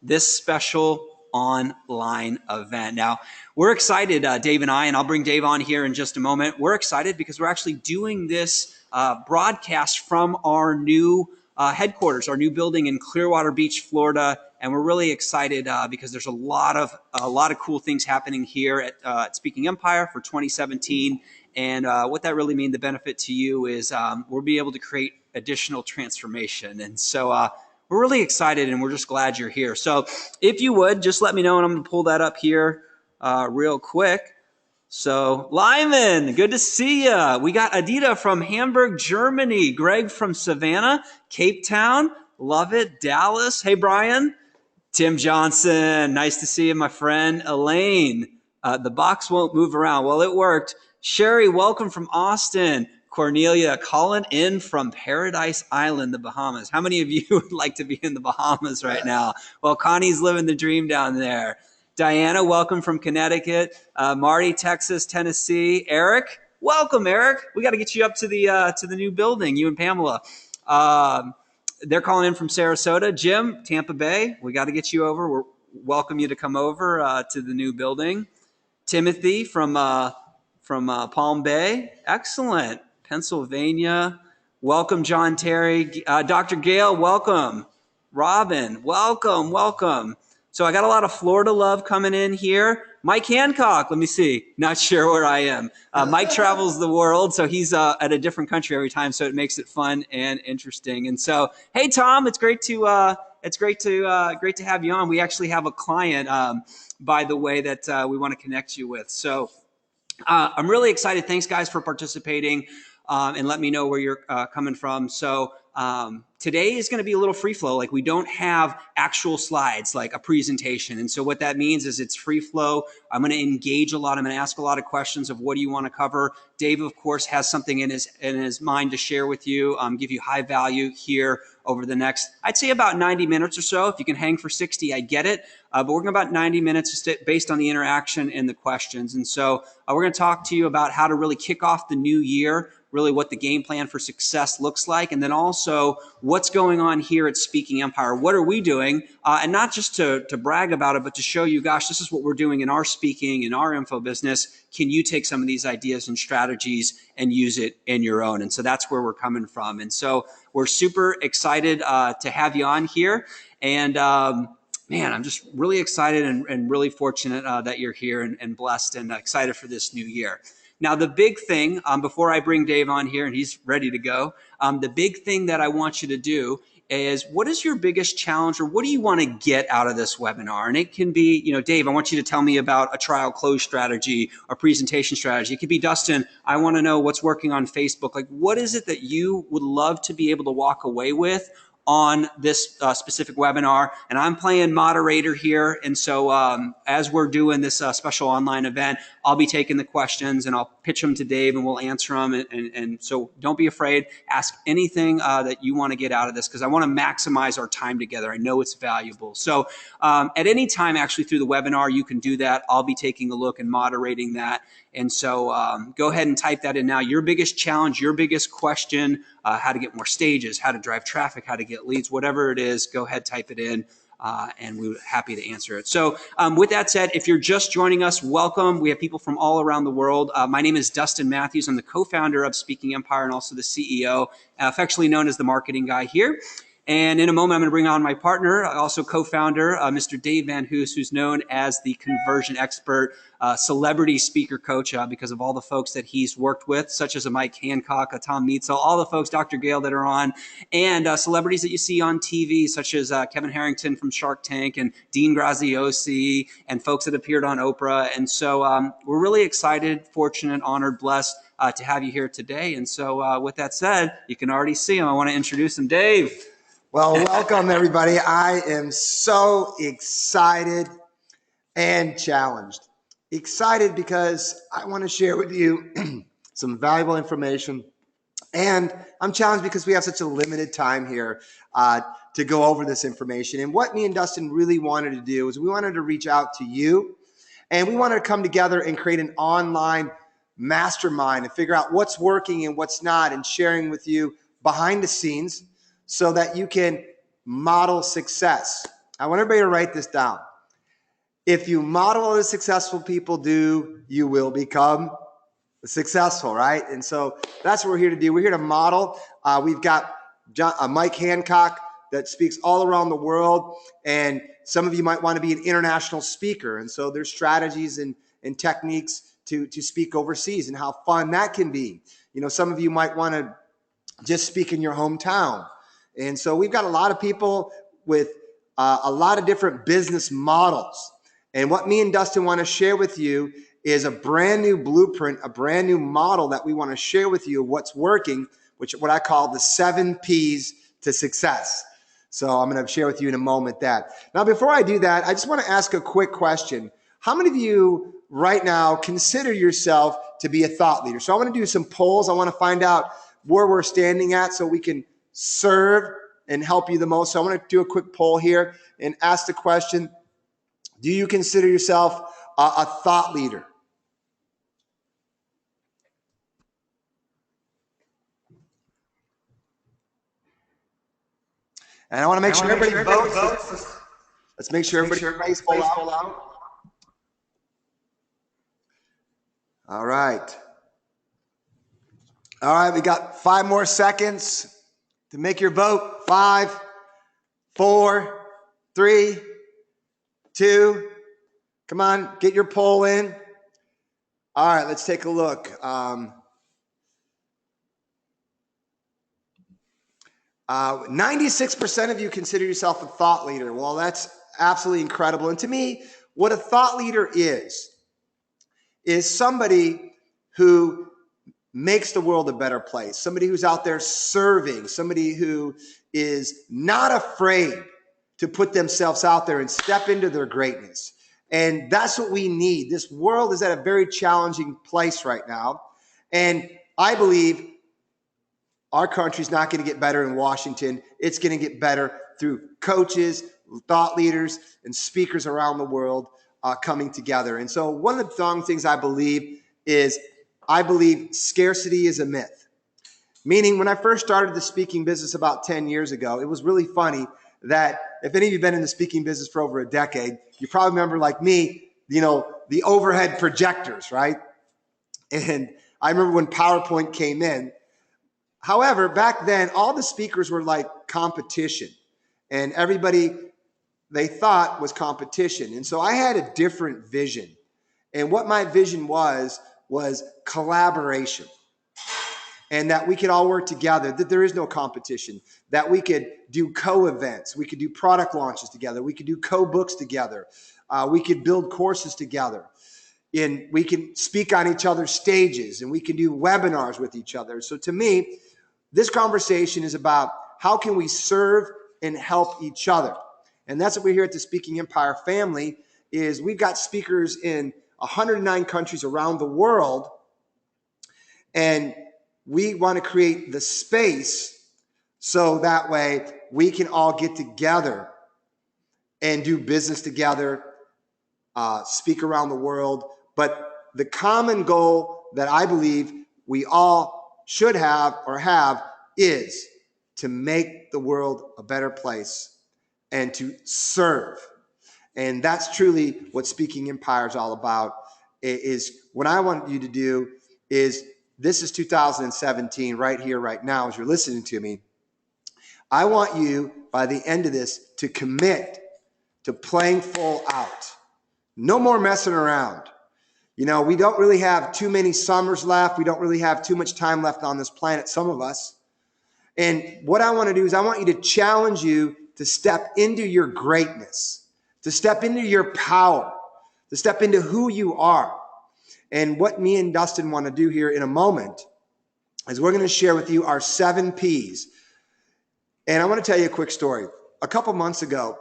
this special online event. Now, we're excited, Dave and I, and I'll bring Dave on here in just a moment. We're excited because we're actually doing this broadcast from our new headquarters, our new building in Clearwater Beach, Florida. And we're really excited because there's a lot of cool things happening here at Speaking Empire for 2017. And what that really means, the benefit to you is we'll be able to create additional transformation. And so we're really excited, and we're just glad you're here. So if you would, just let me know, and I'm going to pull that up here real quick. So Lyman, good to see you. We got Adita from Hamburg, Germany. Greg from Savannah, Cape Town. Love it. Dallas. Hey, Brian. Tim Johnson. Nice to see you, my friend. Elaine. The box won't move around. Well, it worked. Sherry, welcome from Austin. Cornelia, calling in from Paradise Island, the Bahamas. How many of you would like to be in the Bahamas right now? Well, Connie's living the dream down there. Diana, welcome from Connecticut. Marty, Texas, Tennessee. Eric, welcome, Eric. We got to get you up to the new building, you and Pamela. They're calling in from Sarasota. Jim, Tampa Bay. We got to get you over. We're welcome you to come over to the new building. Timothy from Palm Bay. Excellent. Pennsylvania. Welcome, John Terry. Dr. Gail, welcome. Robin, welcome. So I got a lot of Florida love coming in here. Mike Hancock, let me see. Not sure where I am. Mike travels the world, so he's at a different country every time, so it makes it fun and interesting. And so, hey, Tom, it's great to have you on. We actually have a client, by the way, that we want to connect you with. So I'm really excited. Thanks, guys, for participating. And let me know where you're coming from. So today is going to be a little free flow. Like, we don't have actual slides, like a presentation. And so what that means is it's free flow. I'm going to engage a lot. I'm going to ask a lot of questions of what do you want to cover. Dave, of course, has something in his mind to share with you, give you high value here over the next, I'd say about 90 minutes or so. If you can hang for 60, I get it. But we're going about 90 minutes just based on the interaction and the questions. And so we're going to talk to you about how to really kick off the new year, really what the game plan for success looks like, and then also what's going on here at Speaking Empire. What are we doing? And not just to brag about it, but to show you, gosh, this is what we're doing in our speaking, in our info business. Can you take some of these ideas and strategies and use it in your own? And so that's where we're coming from. And so we're super excited to have you on here. And man, I'm just really excited and really fortunate that you're here and blessed and excited for this new year. Now, the big thing, before I bring Dave on here and he's ready to go, the big thing that I want you to do is, what is your biggest challenge, or what do you want to get out of this webinar? And it can be, Dave, I want you to tell me about a trial close strategy or presentation strategy. It could be, Dustin, I want to know what's working on Facebook. Like, what is it that you would love to be able to walk away with on this specific webinar? And I'm playing moderator here. And so as we're doing this special online event, I'll be taking the questions and I'll pitch them to Dave and we'll answer them. And so don't be afraid. Ask anything that you want to get out of this, because I want to maximize our time together. I know it's valuable. So at any time, actually, through the webinar, you can do that. I'll be taking a look and moderating that. And so go ahead and type that in now. Your biggest challenge, your biggest question, how to get more stages, how to drive traffic, how to get leads, whatever it is, go ahead, type it in, and we're happy to answer it. So with that said, if you're just joining us, welcome. We have people from all around the world. My name is Dustin Mathews. I'm the co-founder of Speaking Empire and also the CEO, affectionately known as the marketing guy here. And in a moment, I'm going to bring on my partner, also co-founder, Mr. Dave VanHoose, who's known as the conversion expert, celebrity speaker coach, because of all the folks that he's worked with, such as a Mike Hancock, a Tom Neitzel, all the folks, Dr. Gail, that are on, and celebrities that you see on TV, such as Kevin Harrington from Shark Tank and Dean Graziosi, and folks that appeared on Oprah. And so we're really excited, fortunate, honored, blessed to have you here today. And so with that said, you can already see him. I want to introduce him. Dave. Well, welcome, everybody. I am so excited and challenged. Excited because I want to share with you some valuable information. And I'm challenged because we have such a limited time here to go over this information. And what me and Dustin really wanted to do is we wanted to reach out to you, and we wanted to come together and create an online mastermind and figure out what's working and what's not, and sharing with you behind the scenes, so that you can model success. I want everybody to write this down. If you model what successful people do, you will become successful, right? And so that's what we're here to do. We're here to model. We've got Mike Hancock that speaks all around the world, and some of you might want to be an international speaker. And so there's strategies and techniques to speak overseas and how fun that can be. You know, some of you might want to just speak in your hometown. And so we've got a lot of people with a lot of different business models. And what me and Dustin want to share with you is a brand new blueprint, a brand new model that we want to share with you of what's working, which what I call the 7 P's to success. So I'm going to share with you in a moment that. Now, before I do that, I just want to ask a quick question. How many of you right now consider yourself to be a thought leader? So I want to do some polls. I want to find out where we're standing at so we can serve and help you the most. So I want to do a quick poll here and ask the question, do you consider yourself a thought leader? And I want to make sure everybody votes. Let's make sure everybody's full out. All right. All right, we got 5 more seconds to make your vote. 5, 4, 3, 2. Come on, get your poll in. All right, let's take a look. 96% of you consider yourself a thought leader. Well, that's absolutely incredible. And to me, what a thought leader is somebody who makes the world a better place, somebody who's out there serving, somebody who is not afraid to put themselves out there and step into their greatness. And that's what we need. This world is at a very challenging place right now. And I believe our country's not going to get better in Washington. It's going to get better through coaches, thought leaders, and speakers around the world coming together. And so one of the strong things I believe is I believe scarcity is a myth. Meaning when I first started the speaking business about 10 years ago, it was really funny that if any of you have been in the speaking business for over a decade, you probably remember, like me, you know, the overhead projectors, right? And I remember when PowerPoint came in. However, back then, all the speakers were like competition, and everybody they thought was competition. And so I had a different vision. And what my vision was collaboration, and that we could all work together, that there is no competition, that we could do co-events, we could do product launches together, we could do co-books together, we could build courses together, and we can speak on each other's stages, and we can do webinars with each other. So to me, this conversation is about how can we serve and help each other. And that's what we're here at the Speaking Empire family is we've got speakers in 109 countries around the world, and we want to create the space so that way we can all get together and do business together, speak around the world. But the common goal that I believe we all should have or have is to make the world a better place and to serve. And that's truly what Speaking Empire is all about. Is what I want you to do is, this is 2017 right here, right now, as you're listening to me. I want you, by the end of this, to commit to playing full out. No more messing around. You know, we don't really have too many summers left. We don't really have too much time left on this planet, some of us. And what I want to do is I want you to challenge you to step into your greatness, to step into your power, to step into who you are. And what me and Dustin want to do here in a moment is we're going to share with you our 7 P's. And I want to tell you a quick story. A couple months ago,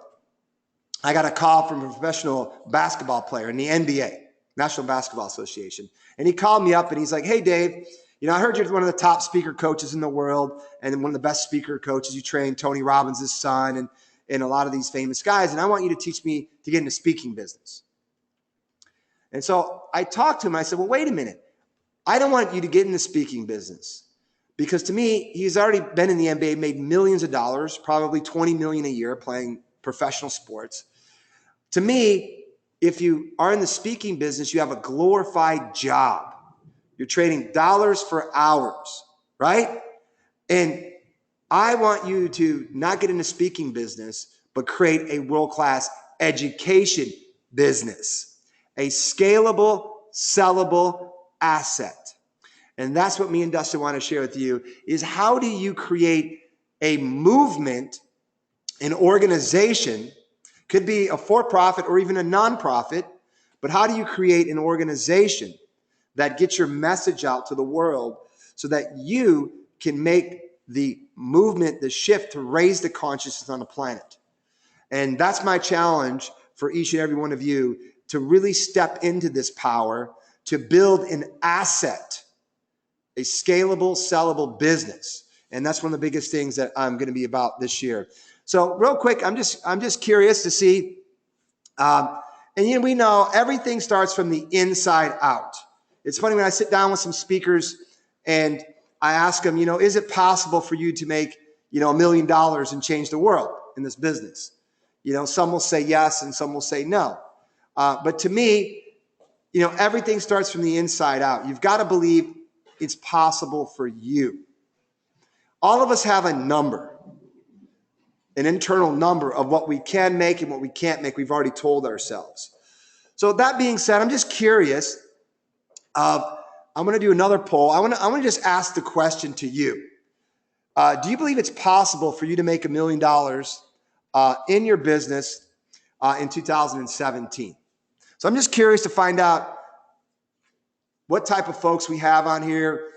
I got a call from a professional basketball player in the NBA, National Basketball Association. And he called me up and he's like, hey, Dave, you know, I heard you're one of the top speaker coaches in the world and one of the best speaker coaches. You train Tony Robbins' son and a lot of these famous guys. And I want you to teach me to get into speaking business. And so I talked to him. I said, well, wait a minute. I don't want you to get in the speaking business because to me, he's already been in the NBA, made millions of dollars, probably $20 million a year playing professional sports. To me, if you are in the speaking business, you have a glorified job. You're trading dollars for hours, right? And I want you to not get into speaking business, but create a world-class education business, a scalable, sellable asset. And that's what me and Dustin want to share with you is how do you create a movement, an organization, could be a for-profit or even a nonprofit, but how do you create an organization that gets your message out to the world so that you can make the movement, the shift to raise the consciousness on the planet? And that's my challenge for each and every one of you, to really step into this power, to build an asset, a scalable, sellable business. And that's one of the biggest things that I'm going to be about this year. So real quick, I'm just curious to see, and we know everything starts from the inside out. It's funny when I sit down with some speakers and I ask them, is it possible for you to make, $1 million and change the world in this business? Some will say yes and some will say no. But to me, everything starts from the inside out. You've got to believe it's possible for you. All of us have a number, an internal number of what we can make and what we can't make. We've already told ourselves. So that being said, I'm just curious. I'm going to do another poll. I want to just ask the question to you. Do you believe it's possible for you to make $1 million in your business in 2017? So I'm just curious to find out what type of folks we have on here,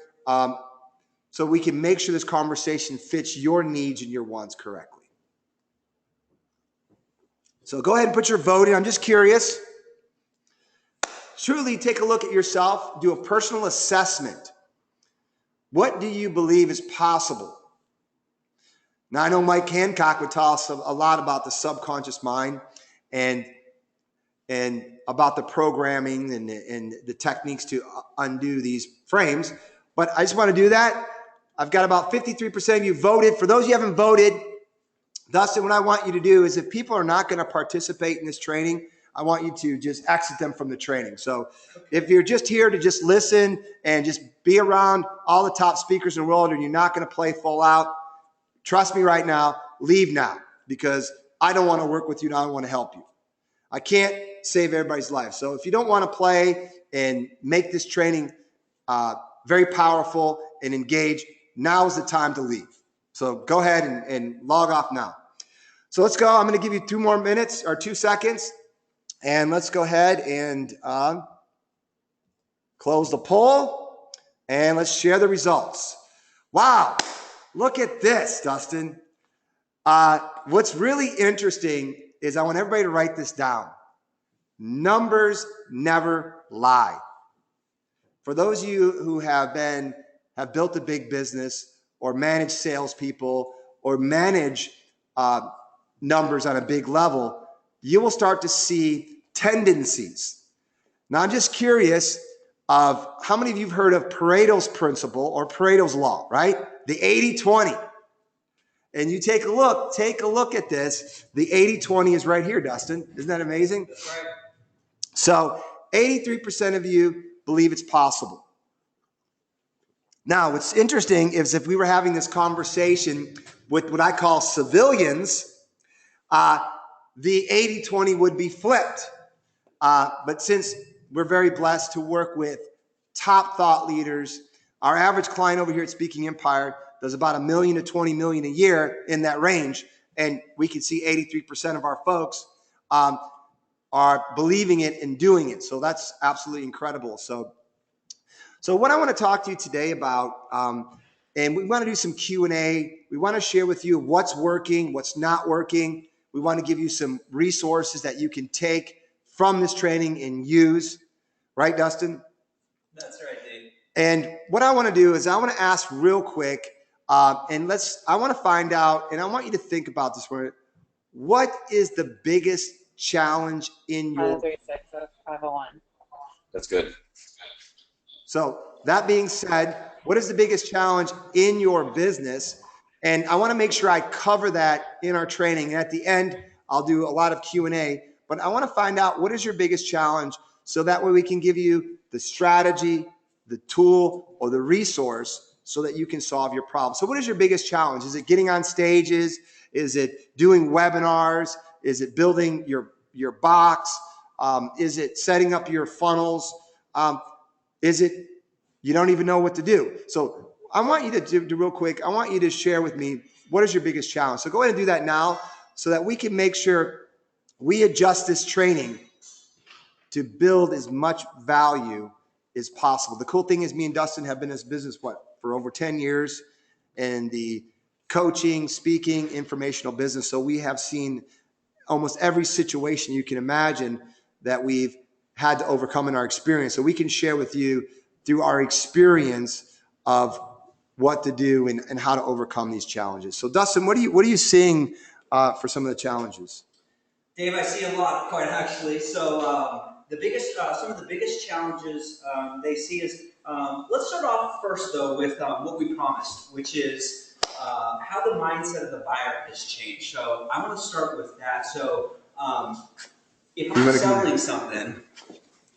so we can make sure this conversation fits your needs and your wants correctly. So go ahead and put your vote in. I'm just curious. Truly take a look at yourself, do a personal assessment. What do you believe is possible? Now, I know Mike Hancock would tell us a lot about the subconscious mind and about the programming and the techniques to undo these frames. But I just want to do that. I've got about 53% of you voted. For those of you who haven't voted, Dustin, what I want you to do is if people are not going to participate in this training, I want you to just exit them from the training. So if you're just here to just listen and just be around all the top speakers in the world and you're not going to play full out, trust me right now, leave now, because I don't want to work with you now. I want to help you. I can't save everybody's life. So if you don't want to play and make this training very powerful and engage, now is the time to leave. So go ahead and log off now. So let's go. I'm going to give you 2 more minutes or 2 seconds. And let's go ahead and close the poll. And let's share the results. Wow. Look at this, Dustin. What's really interesting is I want everybody to write this down. Numbers never lie. For those of you who have built a big business or managed salespeople or manage numbers on a big level, you will start to see tendencies. Now, I'm just curious of how many of you have heard of Pareto's principle or Pareto's law, right? The 80-20. And you take a look at this. The 80-20 is right here, Dustin. Isn't that amazing? That's right. So 83% of you believe it's possible. Now, what's interesting is if we were having this conversation with what I call civilians, the 80-20 would be flipped. But since we're very blessed to work with top thought leaders, our average client over here at Speaking Empire does about $1 million to $20 million a year in that range. And we can see 83% of our folks are believing it and doing it. So that's absolutely incredible. So what I want to talk to you today about, and we want to do some Q&A. We want to share with you what's working, what's not working. We want to give you some resources that you can take from this training and use. Right, Dustin? That's right, Dave. And what I want to do is I want to ask real quick, I want to find out, and I want you to think about this one. What is the biggest challenge in your... 501. That's good. So that being said, what is the biggest challenge in your business? And I want to make sure I cover that in our training. And at the end, I'll do a lot of Q&A, but I want to find out what is your biggest challenge so that way we can give you the strategy, the tool, or the resource so that you can solve your problem. So what is your biggest challenge? Is it getting on stages? Is it doing webinars? Is it building your box? Is it setting up your funnels? Is it you don't even know what to do? So I want you to do real quick. I want you to share with me what is your biggest challenge. So go ahead and do that now so that we can make sure we adjust this training to build as much value as possible. The cool thing is me and Dustin have been in this business, for over 10 years in the coaching, speaking, informational business. So we have seen almost every situation you can imagine that we've had to overcome in our experience. So we can share with you through our experience of what to do and how to overcome these challenges. So Dustin, what are you seeing for some of the challenges? Dave, I see a lot, quite actually. So some of the biggest challenges they see is, let's start off first though with what we promised, which is how the mindset of the buyer has changed. So I want to start with that. So if I'm selling something,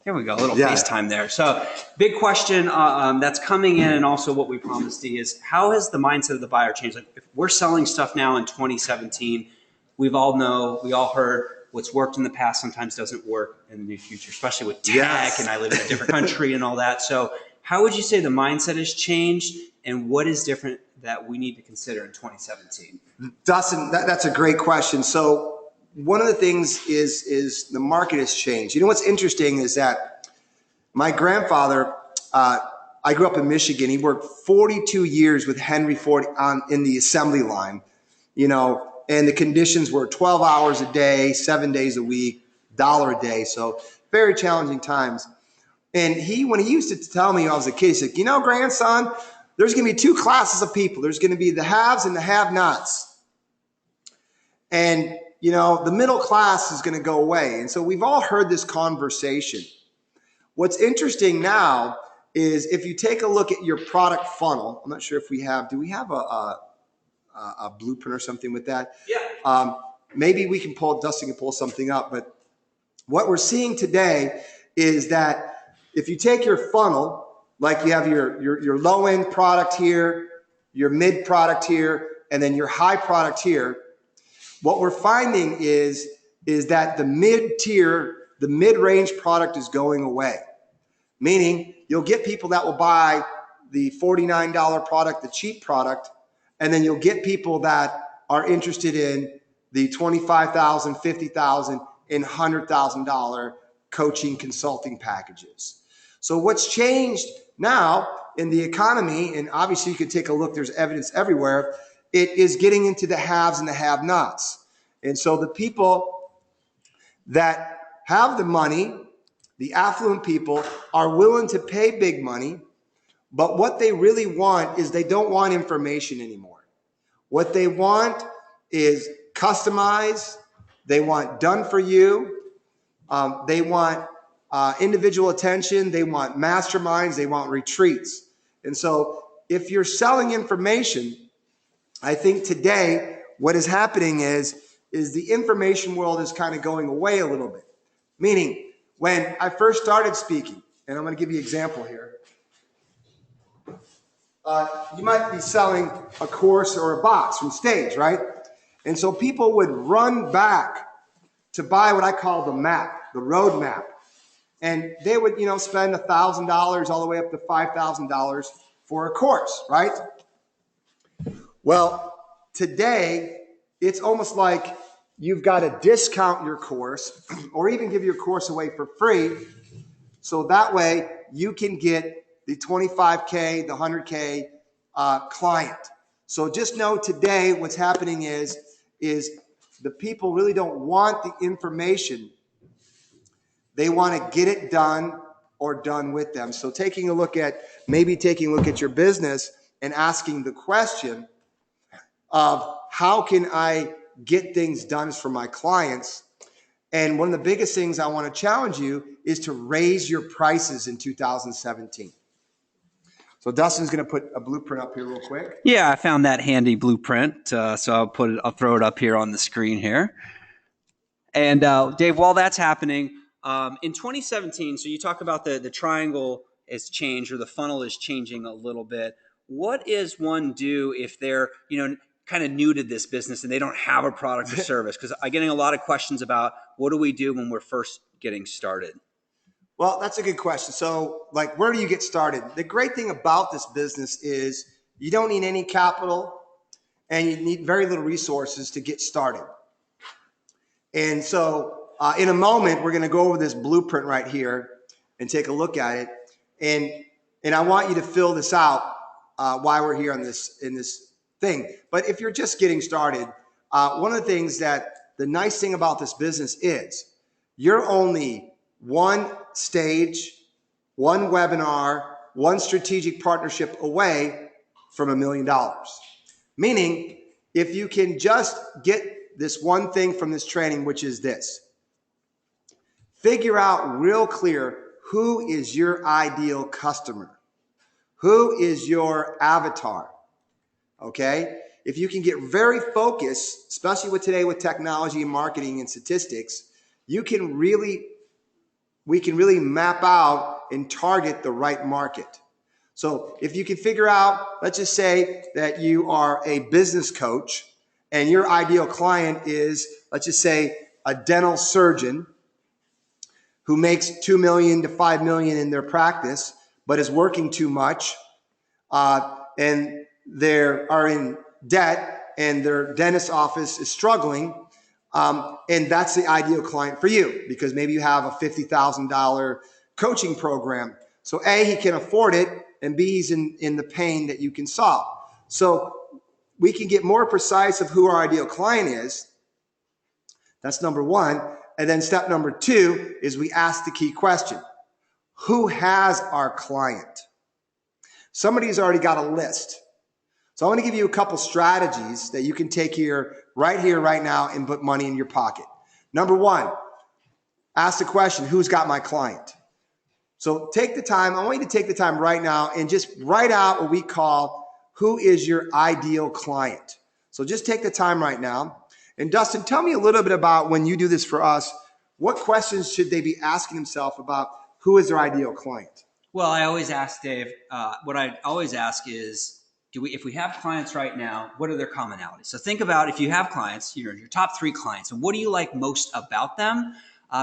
here we go, a little FaceTime there. So big question that's coming in, and also what we promised is how has the mindset of the buyer changed? Like if we're selling stuff now in 2017, we all heard what's worked in the past sometimes doesn't work in the near future, especially with tech, and I live in a different country and all that. So how would you say the mindset has changed, and what is different that we need to consider in 2017? Dustin, that's a great question. So one of the things is the market has changed. You know what's interesting is that my grandfather, I grew up in Michigan. He worked 42 years with Henry Ford in the assembly line, and the conditions were 12 hours a day, 7 days a week, $1 a day. So very challenging times. And when he used to tell me when I was a kid, he said, grandson, there's going to be two classes of people. There's going to be the haves and the have-nots. And, the middle class is going to go away. And so we've all heard this conversation. What's interesting now is if you take a look at your product funnel, I'm not sure if do we have a blueprint or something with that? Yeah. Maybe Dustin can pull something up, but what we're seeing today is that if you take your funnel, like you have your low end product here, your mid product here, and then your high product here, what we're finding is that the mid-tier, the mid-range product is going away. Meaning you'll get people that will buy the $49 product, the cheap product, and then you'll get people that are interested in the $25,000, $50,000, and $100,000 coaching consulting packages. So what's changed now in the economy, and obviously you could take a look, there's evidence everywhere, it is getting into the haves and the have-nots. And so the people that have the money, the affluent people, are willing to pay big money, but what they really want is they don't want information anymore. What they want is customized. They want done for you. They want individual attention. They want masterminds. They want retreats. And so if you're selling information, I think today what is happening is the information world is kind of going away a little bit. Meaning when I first started speaking, and I'm going to give you an example here. You might be selling a course or a box from stage, right? And so people would run back to buy what I call the map, the road map. And they would, spend $1,000 all the way up to $5,000 for a course, right? Well, today, it's almost like you've got to discount your course or even give your course away for free. So that way you can get the 25K, the 100K client. So just know today what's happening is the people really don't want the information. They want to get it done or done with them. So taking a look at your business and asking the question of how can I get things done for my clients? And one of the biggest things I want to challenge you is to raise your prices in 2017. So Dustin's going to put a blueprint up here real quick. Yeah, I found that handy blueprint. So I'll throw it up here on the screen here. And Dave, while that's happening, in 2017, so you talk about the triangle has changed or the funnel is changing a little bit. What is one do if they're, kind of new to this business and they don't have a product or service? Because I'm getting a lot of questions about what do we do when we're first getting started? Well, that's a good question. So, like, where do you get started? The great thing about this business is you don't need any capital and you need very little resources to get started. And so in a moment, we're going to go over this blueprint right here and take a look at it. And I want you to fill this out while we're here on in this thing. But if you're just getting started, one of the things that the nice thing about this business is you're only one stage, one webinar, one strategic partnership away from $1 million. Meaning, if you can just get this one thing from this training, which is this, figure out real clear who is your ideal customer, who is your avatar, okay? If you can get very focused, especially with today with technology and marketing and statistics, we can really map out and target the right market. So if you can figure out, let's just say that you are a business coach and your ideal client is, let's just say, a dental surgeon who makes $2 million to $5 million in their practice, but is working too much, and they are in debt and their dentist office is struggling, and that's the ideal client for you because maybe you have a $50,000 coaching program. So A, he can afford it, and B, he's in the pain that you can solve. So we can get more precise of who our ideal client is. That's number one. And then step number two is we ask the key question. Who has our client? Somebody's already got a list. So I want to give you a couple strategies that you can take here, right now, and put money in your pocket. Number one, ask the question, who's got my client? So take the time. I want you to take the time right now and just write out what we call who is your ideal client. So just take the time right now. And Dustin, tell me a little bit about when you do this for us, what questions should they be asking themselves about who is their ideal client? Well, I always ask Dave, what I always ask is, if we have clients right now, what are their commonalities? So think about if you have clients, your top 3 clients, and what do you like most about them?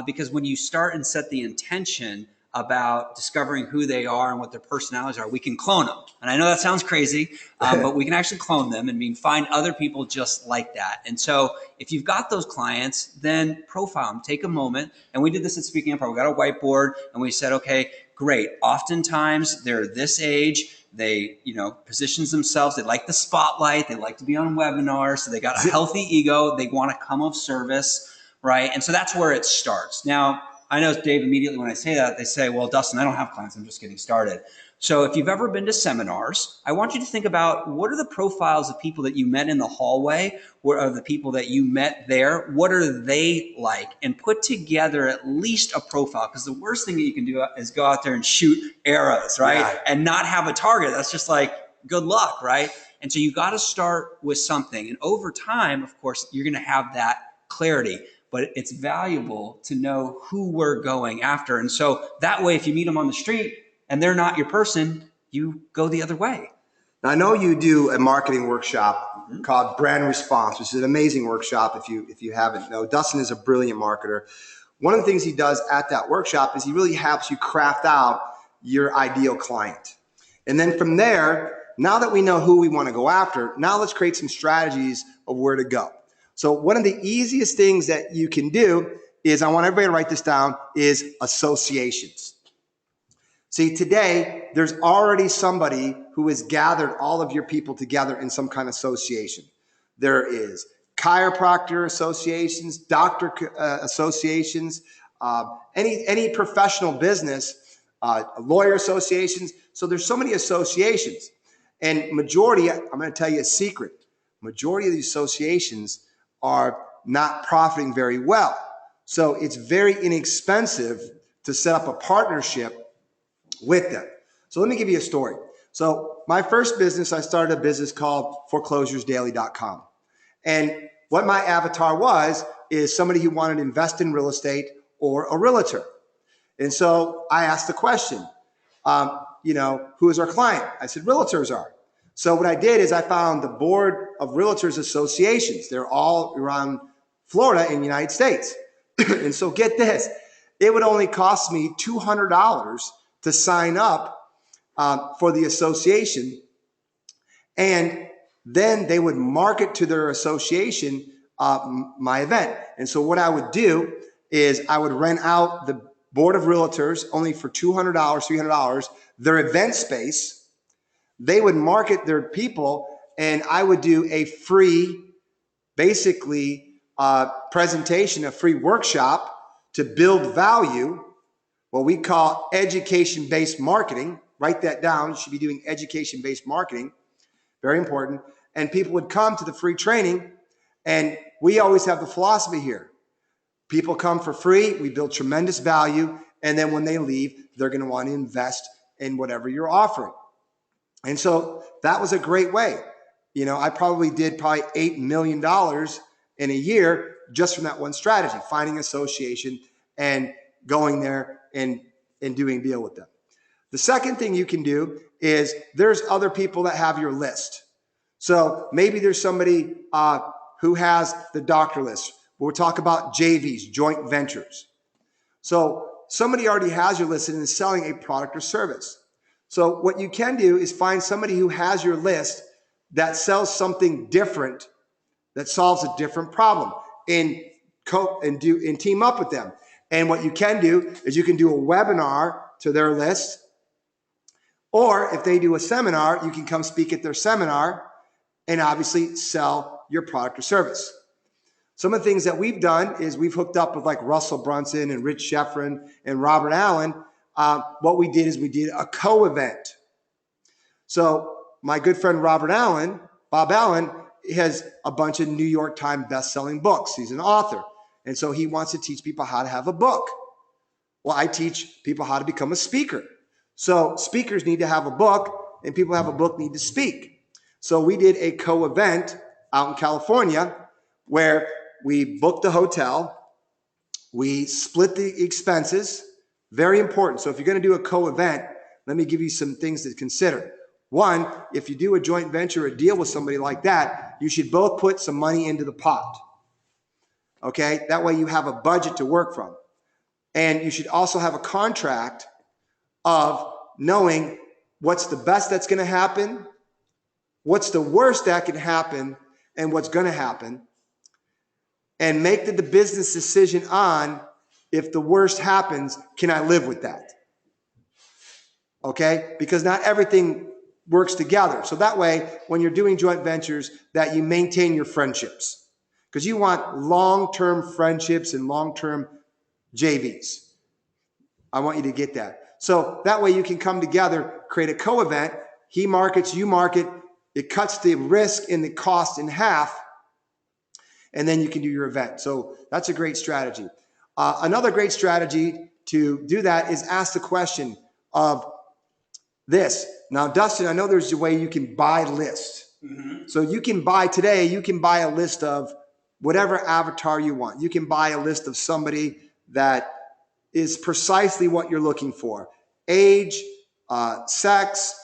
Because when you start and set the intention about discovering who they are and what their personalities are, we can clone them. And I know that sounds crazy, but we can actually clone them and find other people just like that. And so if you've got those clients, then profile them, take a moment. And we did this at Speaking Empire. We got a whiteboard and we said, okay, great. Oftentimes they're this age. They, positions themselves. They like the spotlight. They like to be on webinars. So they got a healthy ego. They want to come of service, right? And so that's where it starts. Now, I know Dave, immediately when I say that, they say, well, Dustin, I don't have clients. I'm just getting started. So if you've ever been to seminars, I want you to think about what are the profiles of people that you met in the hallway? What are the people that you met there? What are they like? And put together at least a profile, because the worst thing that you can do is go out there and shoot arrows, right? Yeah. And not have a target. That's just like good luck, right? And so you got to start with something. And over time, of course, you're going to have that clarity. But it's valuable to know who we're going after. And so that way, if you meet them on the street and they're not your person, you go the other way. Now, I know you do a marketing workshop called Brand Response, which is an amazing workshop if you haven't known. Dustin is a brilliant marketer. One of the things he does at that workshop is he really helps you craft out your ideal client. And then from there, now that we know who we want to go after, now let's create some strategies of where to go. So one of the easiest things that you can do is, I want everybody to write this down, is associations. See, today, there's already somebody who has gathered all of your people together in some kind of association. There is chiropractor associations, doctor associations, any professional business, lawyer associations. So there's so many associations. And majority, I'm going to tell you a secret, majority of these associations are not profiting very well. So it's very inexpensive to set up a partnership with them. So let me give you a story. So my first business, I started a business called foreclosuresdaily.com. And what my avatar was is somebody who wanted to invest in real estate or a realtor. And so I asked the question, who is our client? I said, realtors are. So what I did is I found the Board of Realtors Associations. They're all around Florida in the United States. And so get this, it would only cost me $200 to sign up for the association. And then they would market to their association my event. And so what I would do is I would rent out the Board of Realtors only for $200, $300, their event space. They would market their people, and I would do a free, basically, presentation, a free workshop to build value, what we call education-based marketing. Write that down. You should be doing education-based marketing. Very important. And people would come to the free training, and we always have the philosophy here. People come for free, we build tremendous value, and then when they leave, they're going to want to invest in whatever you're offering. And so that was a great way. I probably did $8 million in a year just from that one strategy, finding association and going there and doing a deal with them. The second thing you can do is there's other people that have your list. So maybe there's somebody who has the doctor list. We'll talk about JVs, joint ventures. So somebody already has your list and is selling a product or service. So what you can do is find somebody who has your list that sells something different, that solves a different problem, and team up with them. And what you can do is you can do a webinar to their list, or if they do a seminar, you can come speak at their seminar and obviously sell your product or service. Some of the things that we've done is we've hooked up with like Russell Brunson and Rich Schefren and Robert Allen. What we did is we did a co-event. So my good friend Robert Allen, Bob Allen, has a bunch of New York Times best-selling books. He's an author. And so he wants to teach people how to have a book. Well, I teach people how to become a speaker. So speakers need to have a book, and people who have a book need to speak. So we did a co-event out in California where we booked a hotel. We split the expenses. Very important. So if you're going to do a co-event, let me give you some things to consider. One, if you do a joint venture or a deal with somebody like that, you should both put some money into the pot. Okay? That way you have a budget to work from. And you should also have a contract of knowing what's the best that's going to happen, what's the worst that can happen, and what's going to happen. And make the business decision on, if the worst happens, can I live with that? Okay? Because not everything works together. So that way, when you're doing joint ventures, that you maintain your friendships. Because you want long-term friendships and long-term JVs. I want you to get that. So that way you can come together, create a co-event. He markets, you market. It cuts the risk and the cost in half. And then you can do your event. So that's a great strategy. Another great strategy to do that is ask the question of this. Now, Dustin, I know there's a way you can buy lists. Mm-hmm. So you can buy today, you can buy a list of whatever avatar you want. You can buy a list of somebody that is precisely what you're looking for. Age, sex,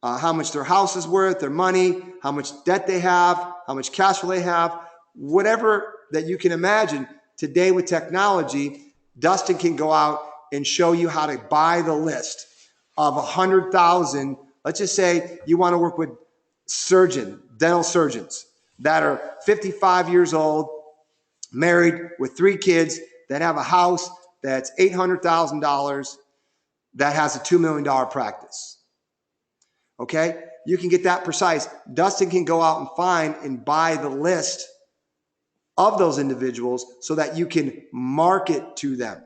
how much their house is worth, their money, how much debt they have, how much cash flow they have, whatever that you can imagine. Today with technology, Dustin can go out and show you how to buy the list of 100,000. Let's just say you want to work with dental surgeons that are 55 years old, married with 3 kids, that have a house that's $800,000, that has a $2 million practice. Okay? You can get that precise. Dustin can go out and find and buy the list of those individuals so that you can market to them.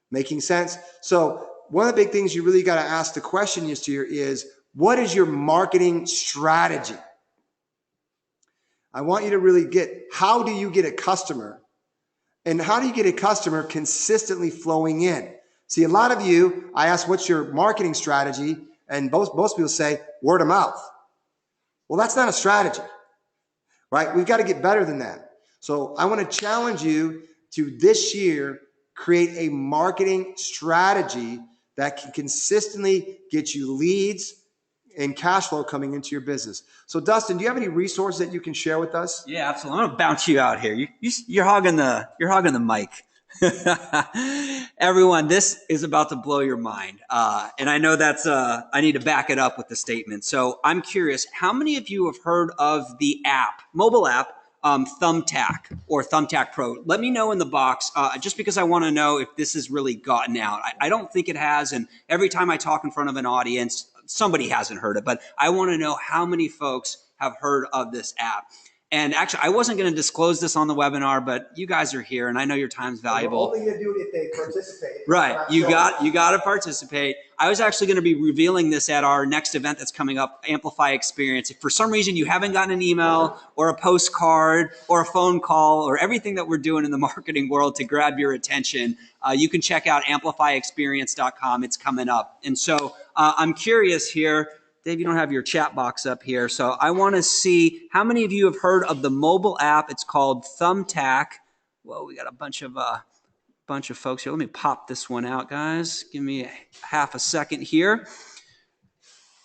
Making sense? So one of the big things you really got to ask the question this year is, what is your marketing strategy? I want you to really get, how do you get a customer? And how do you get a customer consistently flowing in? See, a lot of you, I ask, what's your marketing strategy? And most people say word of mouth. Well, that's not a strategy. right? We've got to get better than that. So I want to challenge you to this year create a marketing strategy that can consistently get you leads and cash flow coming into your business. So Dustin, do you have any resources that you can share with us? Yeah, absolutely. I'm gonna bounce you out here. You're hogging the mic. Everyone, this is about to blow your mind. And I know that's, I need to back it up with the statement. So I'm curious, how many of you have heard of the app, mobile app, Thumbtack or Thumbtack Pro? Let me know in the box, just because I want to know if this has really gotten out. I don't think it has. And every time I talk in front of an audience, somebody hasn't heard it, but I want to know how many folks have heard of this app. And actually, I wasn't going to disclose this on the webinar, but you guys are here, and I know your time's valuable. We're only going to do it if they participate. Right. You got to participate. I was actually going to be revealing this at our next event that's coming up, Amplify Experience. If for some reason you haven't gotten an email or a postcard or a phone call or everything that we're doing in the marketing world to grab your attention, you can check out AmplifyExperience.com. It's coming up. And so I'm curious here. Dave, you don't have your chat box up here. So I want to see how many of you have heard of the mobile app. It's called Thumbtack. Well, we got a bunch of folks here. Let me pop this one out, guys. Give me half a second here.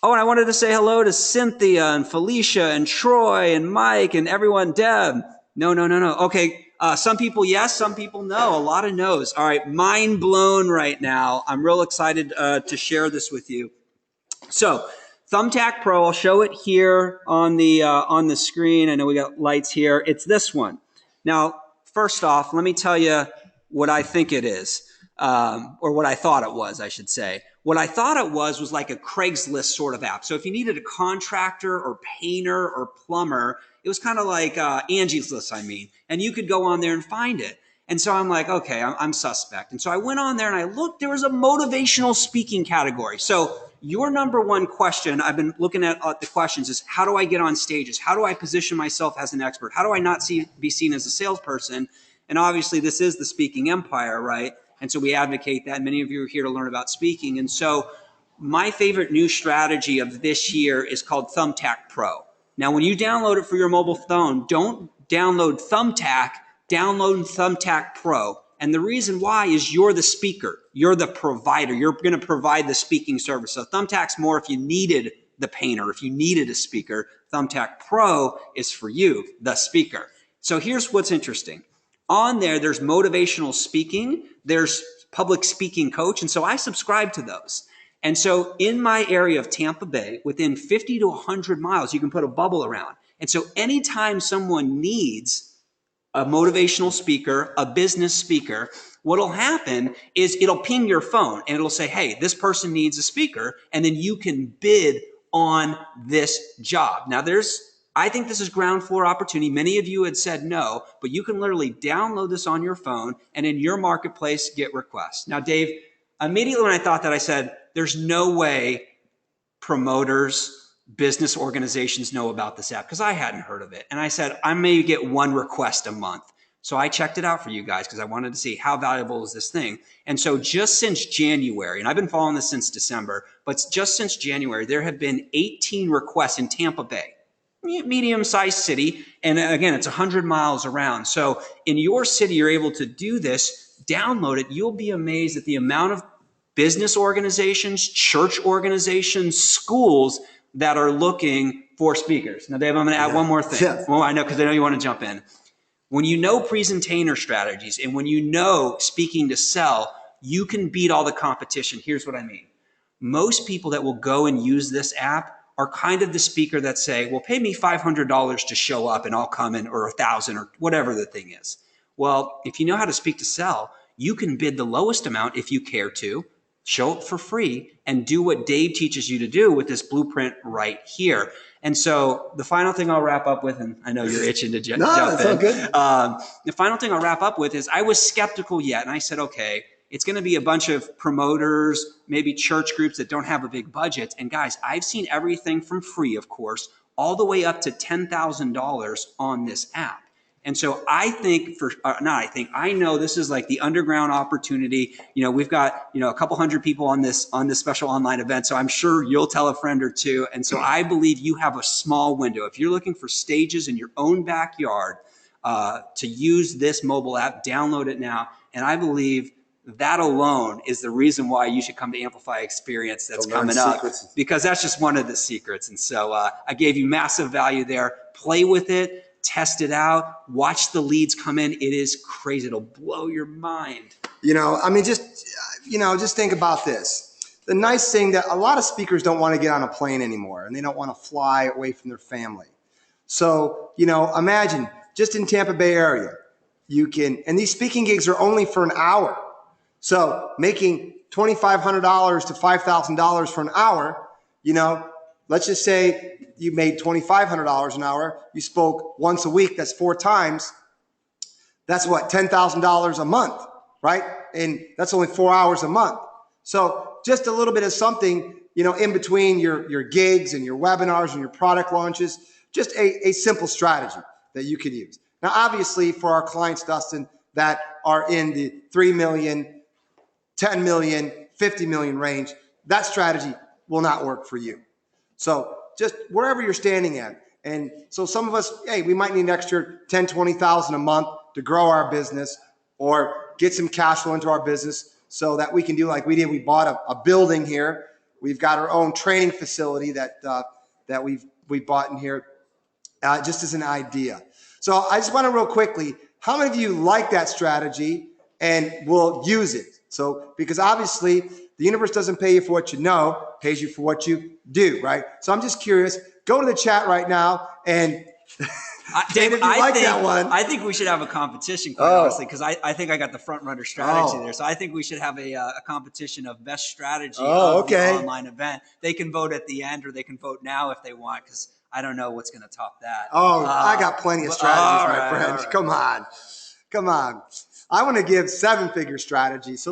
Oh, and I wanted to say hello to Cynthia and Felicia and Troy and Mike and everyone. Deb. No. Okay. Some people yes, some people no. A lot of no's. All right. Mind blown right now. I'm real excited to share this with you. So Thumbtack Pro, I'll show it here on the screen. I know we got lights here. It's this one. Now, first off, let me tell you what I think it is, or what I thought it was, I should say. What I thought it was like a Craigslist sort of app. So if you needed a contractor or painter or plumber, it was kind of like Angie's List, and you could go on there and find it. And so I'm like, okay, I'm suspect. And so I went on there and I looked, there was a motivational speaking category. So your number one question, I've been looking at the questions, is how do I get on stages? How do I position myself as an expert? How do I not be seen as a salesperson? And obviously this is the Speaking Empire, right? And so we advocate that. Many of you are here to learn about speaking. And so my favorite new strategy of this year is called Thumbtack Pro. Now, when you download it for your mobile phone, don't download Thumbtack, download Thumbtack Pro. And the reason why is you're the speaker. You're the provider. You're going to provide the speaking service. So Thumbtack's more if you needed the painter, if you needed a speaker. Thumbtack Pro is for you, the speaker. So here's what's interesting. On there, there's motivational speaking. There's public speaking coach. And so I subscribe to those. And so in my area of Tampa Bay, within 50 to 100 miles, you can put a bubble around. And so anytime someone needs a motivational speaker, a business speaker, what'll happen is it'll ping your phone and it'll say, hey, this person needs a speaker. And then you can bid on this job. Now I think this is ground floor opportunity. Many of you had said no, but you can literally download this on your phone and in your marketplace get requests. Now, Dave, immediately when I thought that, I said, there's no way promoters, business organizations know about this app, because I hadn't heard of it. And I said, I may get one request a month. So I checked it out for you guys because I wanted to see how valuable is this thing. And so just since January, and I've been following this since December, but just since January, there have been 18 requests in Tampa Bay, medium-sized city. And again, it's 100 miles around. So in your city, you're able to do this, download it. You'll be amazed at the amount of business organizations, church organizations, schools that are looking for speakers. Now, Dave, I'm going to add one more thing. Yeah. Well, I know, because I know you want to jump in. When you know presentator strategies and when you know speaking to sell, you can beat all the competition. Here's what I mean. Most people that will go and use this app are kind of the speaker that say, well, pay me $500 to show up and I'll come in, or $1,000 or whatever the thing is. Well, if you know how to speak to sell, you can bid the lowest amount if you care to, show up for free, and do what Dave teaches you to do with this blueprint right here. And so the final thing I'll wrap up with, and I know you're itching to jump in. All good. The final thing I'll wrap up with is I was skeptical yet. And I said, okay, it's going to be a bunch of promoters, maybe church groups that don't have a big budget. And guys, I've seen everything from free, of course, all the way up to $10,000 on this app. And so I know this is like the underground opportunity. We've got, a couple hundred people on this special online event. So I'm sure you'll tell a friend or two. And so I believe you have a small window. If you're looking for stages in your own backyard, to use this mobile app, download it now. And I believe that alone is the reason why you should come to Amplify Experience that's coming up, because that's just one of the secrets. And so I gave you massive value there. Play with it. Test it out. Watch the leads come in. It is crazy. It'll blow your mind. Just think about this. The nice thing that a lot of speakers don't want to get on a plane anymore, and they don't want to fly away from their family. So, imagine just in Tampa Bay area, and these speaking gigs are only for an hour. So making $2,500 to $5,000 for an hour, let's just say you made $2,500 an hour. You spoke once a week. That's 4 times. That's what, $10,000 a month, right? And that's only 4 hours a month. So just a little bit of something, in between your gigs and your webinars and your product launches, just a simple strategy that you can use. Now, obviously for our clients, Dustin, that are in the 3 million, 10 million, 50 million range, that strategy will not work for you. So just wherever you're standing at. And so some of us, hey, we might need an extra 10, 20,000 a month to grow our business or get some cash flow into our business so that we can do like we did. We bought a building here. We've got our own training facility that we bought in here just as an idea. So I just want to real quickly, how many of you like that strategy and will use it? So, because obviously the universe doesn't pay you for what you know, pays you for what you do, right? So I'm just curious, go to the chat right now and Dave, if you like that one. I think we should have a competition, quite honestly, because I think I got the front runner strategy there. So I think we should have a competition of best strategy of the online event. They can vote at the end or they can vote now if they want, because I don't know what's going to top that. I got plenty of strategies, my friend. Right. Come on. I want to give 7-figure strategy. So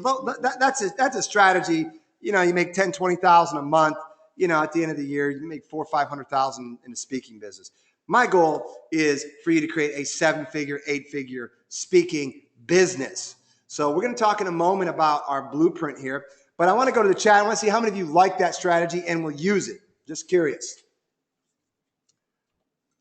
that's a strategy. You make 10, 20,000 a month. At the end of the year, you make 400,000 or 500,000 in the speaking business. My goal is for you to create a 7-figure, 8-figure speaking business. So we're going to talk in a moment about our blueprint here, but I want to go to the chat. I want to see how many of you like that strategy and will use it. Just curious.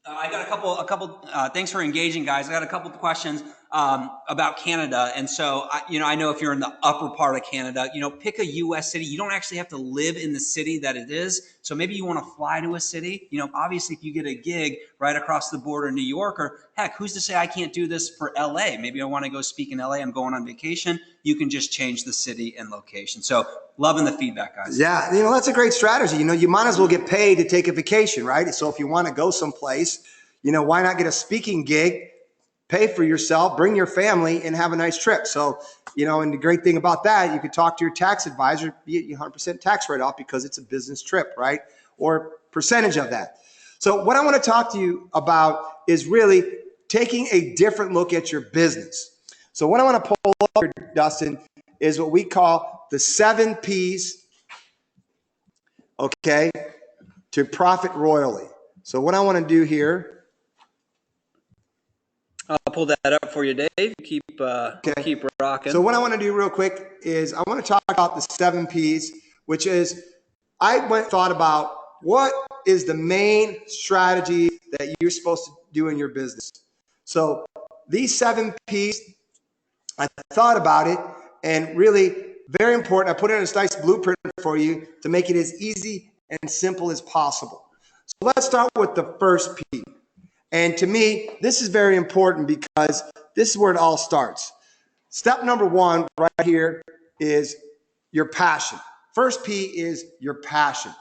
I got a couple. Thanks for engaging, guys. I got a couple of questions about Canada, and so I know if you're in the upper part of Canada, pick a U.S. city. You don't actually have to live in the city that it is. So maybe you want to fly to a city. Obviously, if you get a gig right across the border in New York, or heck, who's to say I can't do this for L.A.? Maybe I want to go speak in L.A. I'm going on vacation. You can just change the city and location. So loving the feedback, guys. Yeah, that's a great strategy. You might as well get paid to take a vacation, right? So if you want to go someplace, why not get a speaking gig, pay for yourself, bring your family, and have a nice trip? So, and the great thing about that, you could talk to your tax advisor, get you 100% tax write-off because it's a business trip, right? Or percentage of that. So what I want to talk to you about is really taking a different look at your business. So what I want to pull up here, Dustin, is what we call the 7 P's, okay, to profit royally. So what I want to do here, I'll pull that up for you, Dave. Keep rocking. So what I want to do real quick is I want to talk about the 7 P's, which is thought about what is the main strategy that you're supposed to do in your business. So these 7 P's, I thought about it, and really very important. I put it in a nice blueprint for you to make it as easy and simple as possible. So let's start with the first P. And to me, this is very important because this is where it all starts. Step number 1 right here is your passion. First P is your passion.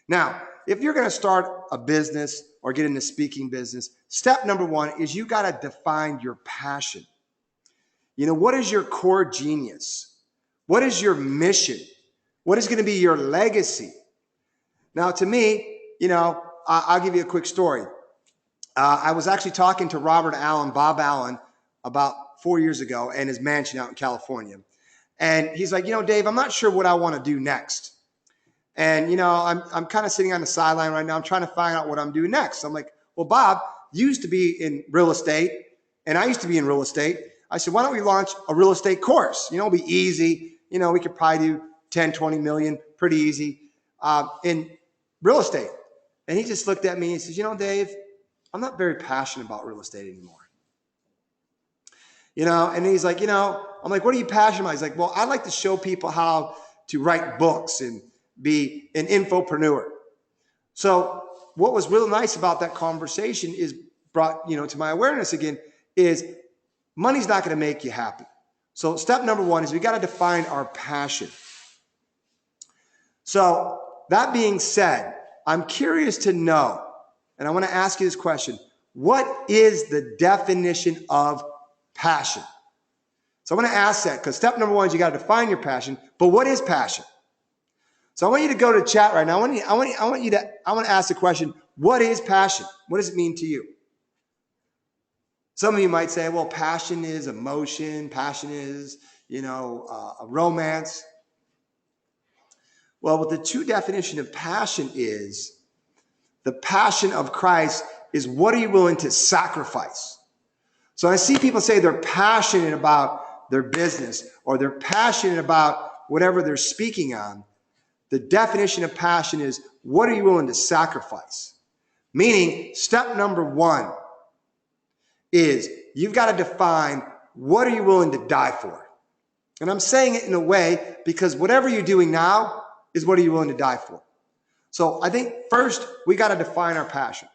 Now, if you're going to start a business or get in the speaking business, step number 1 is you got to define your passion. What is your core genius? What is your mission? What is going to be your legacy? Now, to me, I'll give you a quick story. I was actually talking to Bob Allen, about 4 years ago, and his mansion out in California. And he's like, Dave, I'm not sure what I want to do next. And, I'm kind of sitting on the sideline right now. I'm trying to find out what I'm doing next. I'm like, well, Bob, you used to be in real estate. And I used to be in real estate. I said, why don't we launch a real estate course? You know, it'll be easy. You know, we could probably do 10, 20 million, pretty easy in real estate. And he just looked at me and says, you know, Dave, I'm not very passionate about real estate anymore. You know, and he's like, you know, I'm like, what are you passionate about? He's like, well, I like to show people how to write books and be an infopreneur. So what was really nice about that conversation is brought, you know, to my awareness again, is money's not going to make you happy. So step number one is we got to define our passion. So that being said, I'm curious to know, and I want to ask you this question: what is the definition of passion? So I want to ask that, because step number one is you got to define your passion. But what is passion? So I want you to go to chat right now. I want to ask the question: what is passion? What does it mean to you? Some of you might say, well, passion is emotion. Passion is, you know, a romance. Well, what the true definition of passion is, the passion of Christ is what are you willing to sacrifice? So I see people say they're passionate about their business or they're passionate about whatever they're speaking on. The definition of passion is what are you willing to sacrifice? Meaning, step number one is you've got to define what are you willing to die for. And I'm saying it in a way because whatever you're doing now is what are you willing to die for. So I think first we got to define our passion.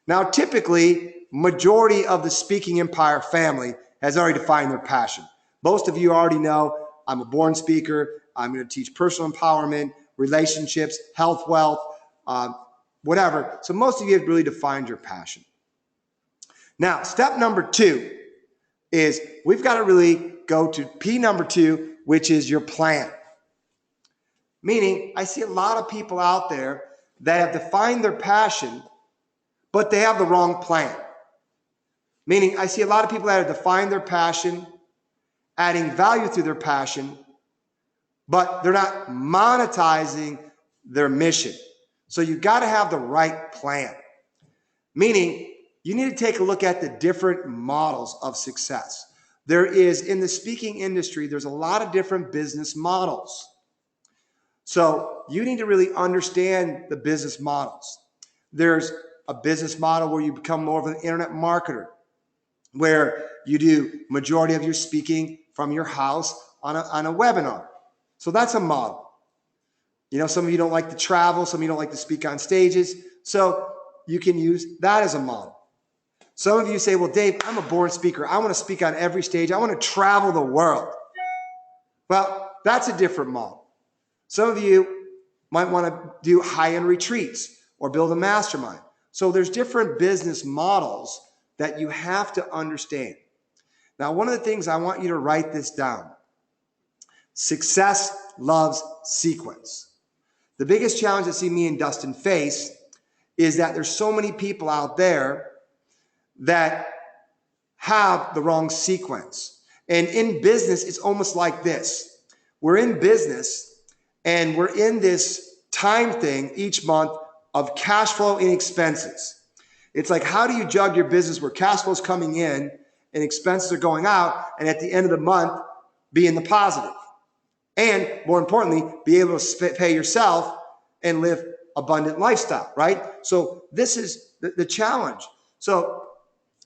Now, typically, majority of the Speaking Empire family has already defined their passion. Most of you already know I'm a born speaker. I'm going to teach personal empowerment, relationships, health, wealth, whatever. So most of you have really defined your passion. Now, step number two is we've got to really go to P number two, which is your plan. Meaning, I see a lot of people out there that have defined their passion, but they have the wrong plan. Meaning, I see a lot of people that have defined their passion, adding value through their passion, but they're not monetizing their mission. So you've got to have the right plan. Meaning, you need to take a look at the different models of success. There is, in the speaking industry, there's a lot of different business models. So you need to really understand the business models. There's a business model where you become more of an internet marketer, where you do majority of your speaking from your house on a webinar. So that's a model. You know, some of you don't like to travel, some of you don't like to speak on stages, so you can use that as a model. Some of you say, well, Dave, I'm a born speaker. I want to speak on every stage. I want to travel the world. Well, that's a different model. Some of you might want to do high-end retreats or build a mastermind. So there's different business models that you have to understand. Now, one of the things I want you to write this down. Success loves sequence. The biggest challenge I see me and Dustin face is that there's so many people out there that have the wrong sequence. And in business, it's almost like this. We're in business and we're in this time thing each month of cash flow and expenses. It's like, how do you jug your business where cash flow is coming in and expenses are going out, and at the end of the month, be in the positive? And more importantly, be able to pay yourself and live abundant lifestyle, right? So this is the challenge. So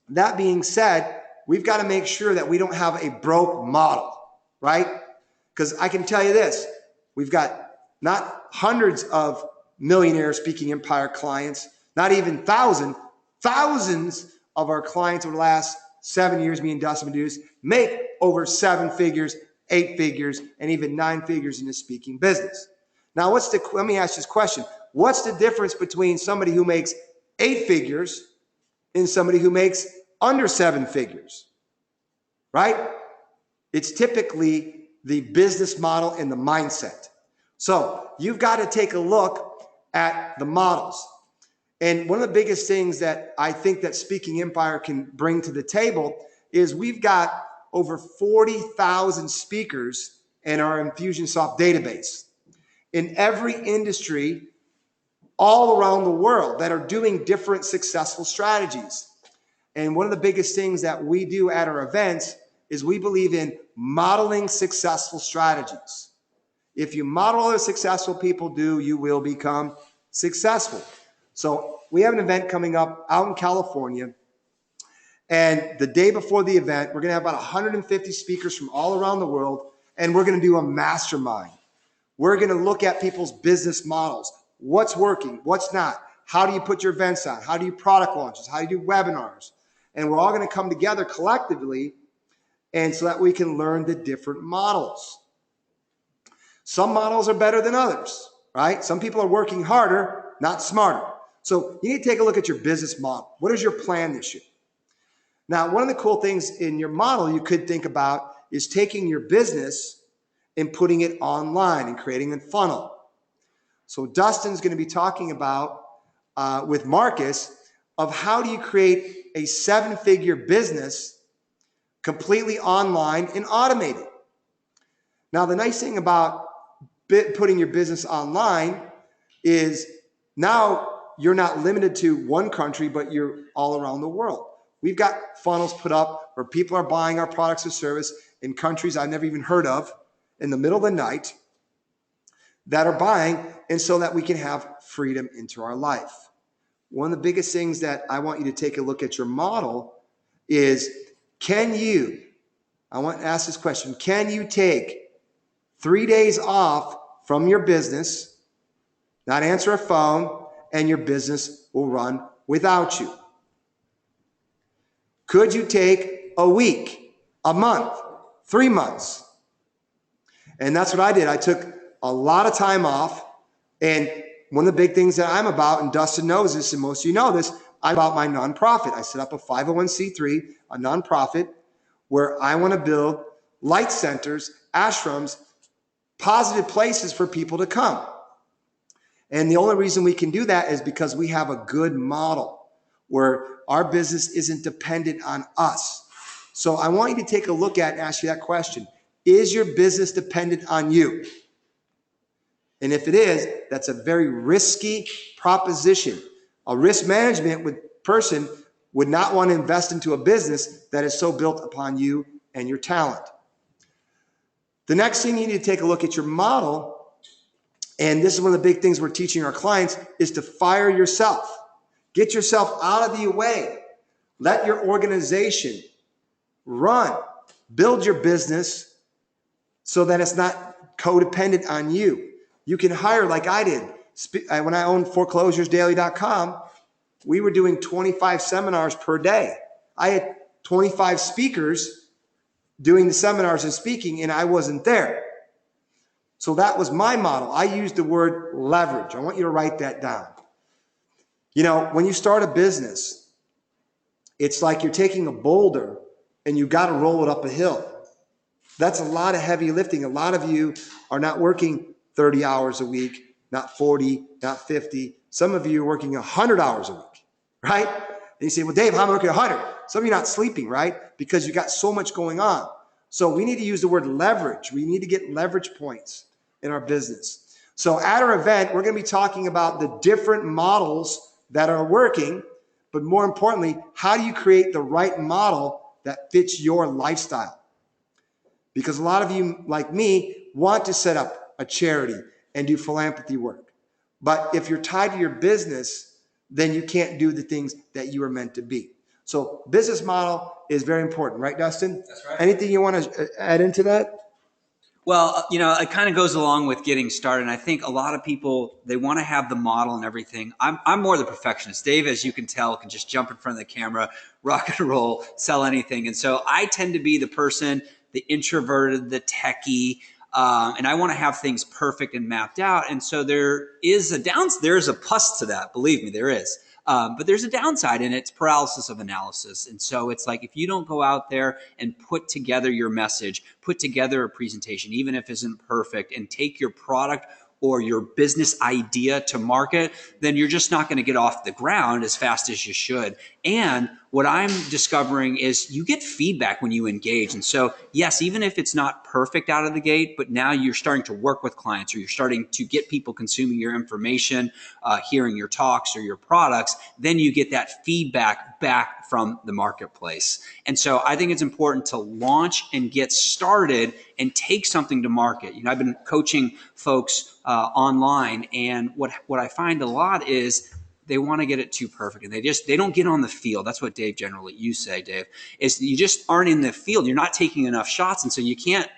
that being said, we've got to make sure that we don't have a broke model, right? Because I can tell you this, we've got not hundreds of millionaire Speaking Empire clients, not even thousands of our clients over the last 7 years, me and Dustin Mathews, make over 7 figures, 8 figures, and even 9 figures in the speaking business. Now, let me ask this question. What's the difference between somebody who makes 8 figures and somebody who makes under 7 figures, right? It's typically the business model and the mindset. So you've got to take a look at the models. And one of the biggest things that I think that Speaking Empire can bring to the table is we've got over 40,000 speakers in our Infusionsoft database in every industry all around the world that are doing different successful strategies. And one of the biggest things that we do at our events is we believe in modeling successful strategies. If you model what successful people do, you will become successful. So we have an event coming up out in California. And the day before the event, we're going to have about 150 speakers from all around the world. And we're going to do a mastermind. We're going to look at people's business models. What's working? What's not? How do you put your events on? How do you product launches? How do you do webinars? And we're all going to come together collectively, and so that we can learn the different models. Some models are better than others, right? Some people are working harder, not smarter. So you need to take a look at your business model. What is your plan this year? Now, one of the cool things in your model you could think about is taking your business and putting it online and creating a funnel. So Dustin's going to be talking about with Marcus of how do you create a 7-figure business completely online and automated. Now, the nice thing about putting your business online is now you're not limited to one country, but you're all around the world. We've got funnels put up where people are buying our products or service in countries I've never even heard of in the middle of the night that are buying, and so that we can have freedom into our life. One of the biggest things that I want you to take a look at your model is, I want to ask this question, can you take 3 days off from your business, not answer a phone, and your business will run without you? Could you take a week, a month, 3 months? And that's what I did. I took a lot of time off, and one of the big things that I'm about, and Dustin knows this, and most of you know this, I'm about my nonprofit. I set up a 501c3, a nonprofit, where I want to build light centers, ashrams, positive places for people to come. And the only reason we can do that is because we have a good model where our business isn't dependent on us. So I want you to take a look at and ask you that question. Is your business dependent on you? And if it is, that's a very risky proposition. A risk management person would not want to invest into a business that is so built upon you and your talent. The next thing you need to take a look at your model, and this is one of the big things we're teaching our clients, is to fire yourself. Get yourself out of the way. Let your organization run. Build your business so that it's not codependent on you. You can hire like I did. When I owned foreclosuresdaily.com, we were doing 25 seminars per day. I had 25 speakers doing the seminars and speaking, and I wasn't there. So that was my model. I used the word leverage. I want you to write that down. You know, when you start a business, it's like you're taking a boulder and you got to roll it up a hill. That's a lot of heavy lifting. A lot of you are not working 30 hours a week, not 40, not 50. Some of you are working 100 hours a week, right? And you say, well, Dave, how am I working 100? Some of you are not sleeping, right? Because you got so much going on. So we need to use the word leverage. We need to get leverage points in our business. So at our event, we're going to be talking about the different models that are working, but more importantly, how do you create the right model that fits your lifestyle? Because a lot of you, like me, want to set up a charity and do philanthropy work. But if you're tied to your business, then you can't do the things that you are meant to be. So business model is very important, right, Dustin? That's right. Anything you want to add into that? Well, you know, it kind of goes along with getting started. And I think a lot of people, they want to have the model and everything. I'm more the perfectionist. Dave, as you can tell, can just jump in front of the camera, rock and roll, sell anything. And so I tend to be the person, the introverted, the techie, and I want to have things perfect and mapped out. And so there is a plus to that. Believe me, there is. But there's a downside, and it's paralysis of analysis. And so it's like, if you don't go out there and put together your message, put together a presentation, even if it isn't perfect, and take your product or your business idea to market, then you're just not going to get off the ground as fast as you should. And what I'm discovering is you get feedback when you engage. And so, yes, even if it's not perfect out of the gate, but now you're starting to work with clients, or you're starting to get people consuming your information, hearing your talks or your products, then you get that feedback back from the marketplace. And so I think it's important to launch and get started and take something to market. I've been coaching folks online, and what I find a lot is they want to get it too perfect, and they don't get on the field. That's what you say, Dave, is you just aren't in the field. You're not taking enough shots, and so you can't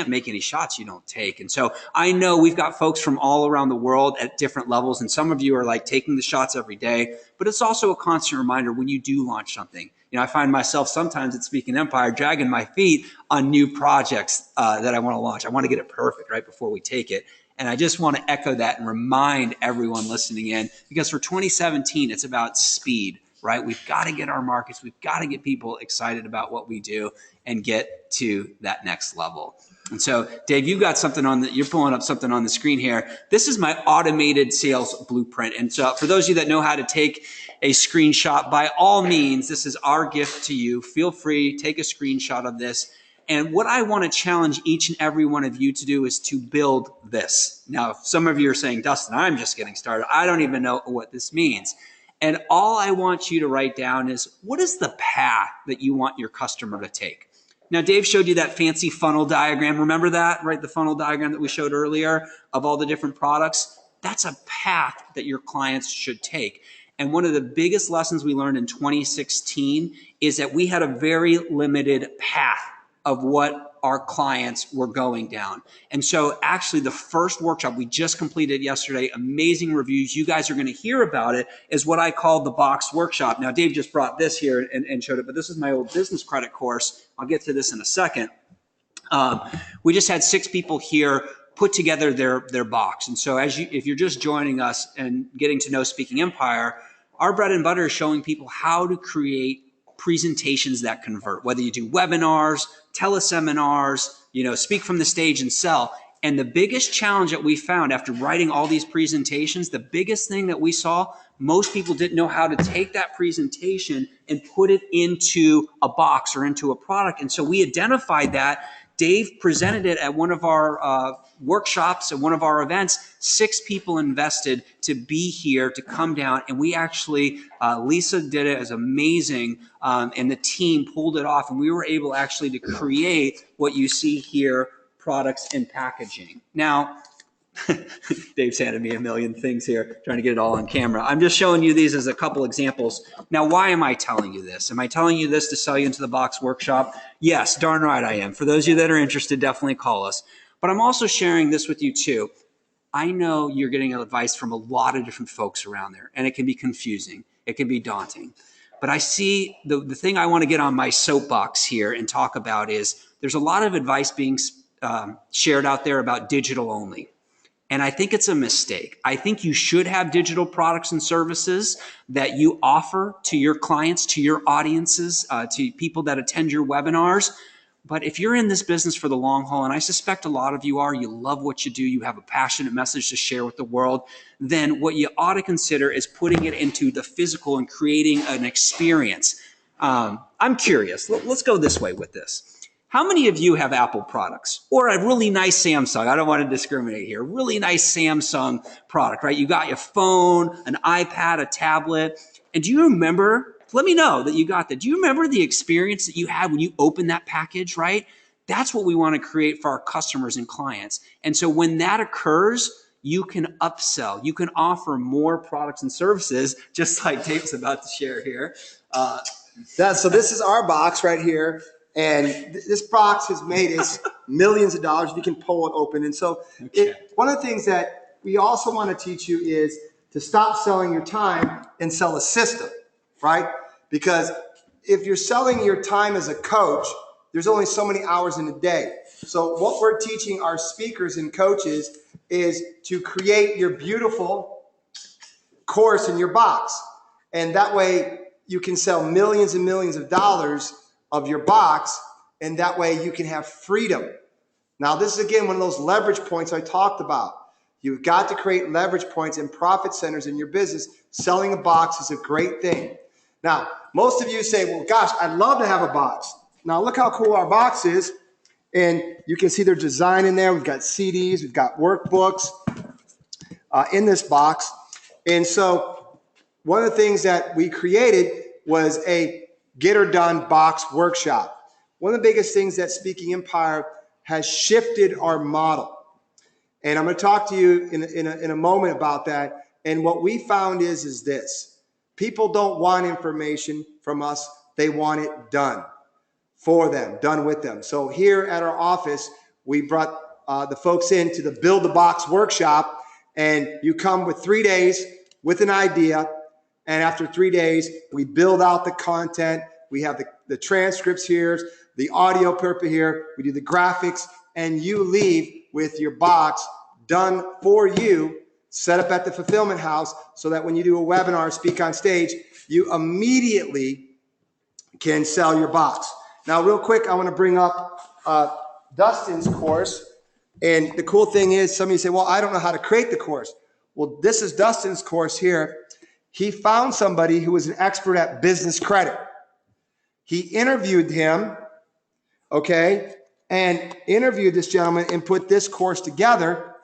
make any shots you don't take. And so I know we've got folks from all around the world at different levels, and some of you are like taking the shots every day, but it's also a constant reminder when you do launch something. I find myself sometimes at Speaking Empire dragging my feet on new projects that I want to launch. I want to get it perfect right before we take it. And I just want to echo that and remind everyone listening in, because for 2017, it's about speed, right? We've got to get our markets. We've got to get people excited about what we do and get to that next level. And so, Dave, you've got something you're pulling up something on the screen here. This is my automated sales blueprint. And so for those of you that know how to take a screenshot, by all means, this is our gift to you. Feel free, take a screenshot of this. And what I want to challenge each and every one of you to do is to build this. Now, some of you are saying, Dustin, I'm just getting started. I don't even know what this means. And all I want you to write down is, what is the path that you want your customer to take? Now, Dave showed you that fancy funnel diagram. Remember that, right? The funnel diagram that we showed earlier of all the different products. That's a path that your clients should take. And one of the biggest lessons we learned in 2016 is that we had a very limited path of what our clients were going down. And so actually the first workshop we just completed yesterday, amazing reviews, you guys are going to hear about it, is what I call the box workshop. Now, Dave just brought this here and showed it, but this is my old business credit course. I'll get to this in a second. We just had 6 people here put together their box. And so if you're just joining us and getting to know Speaking Empire, our bread and butter is showing people how to create presentations that convert, whether you do webinars, teleseminars, speak from the stage and sell. And the biggest challenge that we found after writing all these presentations, the biggest thing that we saw, most people didn't know how to take that presentation and put it into a box or into a product. And so we identified that. Dave presented it at one of our workshops at one of our events. 6 people invested to be here, to come down. And we actually, Lisa did it. It was amazing. And the team pulled it off. And we were able actually to create what you see here, products and packaging. Now, Dave's handed me a million things here, trying to get it all on camera. I'm just showing you these as a couple examples. Now, why am I telling you this? Am I telling you this to sell you into the box workshop? Yes, darn right I am. For those of you that are interested, definitely call us. But I'm also sharing this with you too. I know you're getting advice from a lot of different folks around there, and it can be confusing. It can be daunting. But I see the thing I want to get on my soapbox here and talk about is there's a lot of advice being shared out there about digital only. And I think it's a mistake. I think you should have digital products and services that you offer to your clients, to your audiences, to people that attend your webinars. But if you're in this business for the long haul, and I suspect a lot of you are, you love what you do, you have a passionate message to share with the world, then what you ought to consider is putting it into the physical and creating an experience. I'm curious. Let's go this way with this. How many of you have Apple products or a really nice Samsung? I don't want to discriminate here. Really nice Samsung product, right? You got your phone, an iPad, a tablet. And do you remember, let me know that you got that. Do you remember the experience that you had when you opened that package, right? That's what we want to create for our customers and clients. And so when that occurs, you can upsell. You can offer more products and services, just like Dave's about to share here. So this is our box right here. And this box has made us millions of dollars. You can pull it open. And so one of the things that we also want to teach you is to stop selling your time and sell a system, right? Because if you're selling your time as a coach, there's only so many hours in a day. So what we're teaching our speakers and coaches is to create your beautiful course in your box. And that way you can sell millions and millions of dollars of your box, and that way you can have freedom. Now, this is, again, one of those leverage points I talked about. You've got to create leverage points and profit centers in your business. Selling a box is a great thing. Now, most of you say, well, gosh, I'd love to have a box. Now, look how cool our box is. And you can see their design in there. We've got CDs. We've got workbooks in this box. And so one of the things that we created was a get her done box workshop. One of the biggest things that Speaking Empire has shifted our model. And I'm going to talk to you in a moment about that. And what we found is this. People don't want information from us. They want it done for them, done with them. So here at our office, we brought the folks in to the Build the Box workshop, and you come with 3 days with an idea, and after 3 days, we build out the content. We have the transcripts here, the audio purpose here, we do the graphics, and you leave with your box done for you, set up at the fulfillment house, so that when you do a webinar, speak on stage, you immediately can sell your box. Now, real quick, I want to bring up Dustin's course. And the cool thing is, some of you say, well, I don't know how to create the course. Well, this is Dustin's course here. He found somebody who was an expert at business credit. He interviewed him, okay, and interviewed this gentleman and put this course together.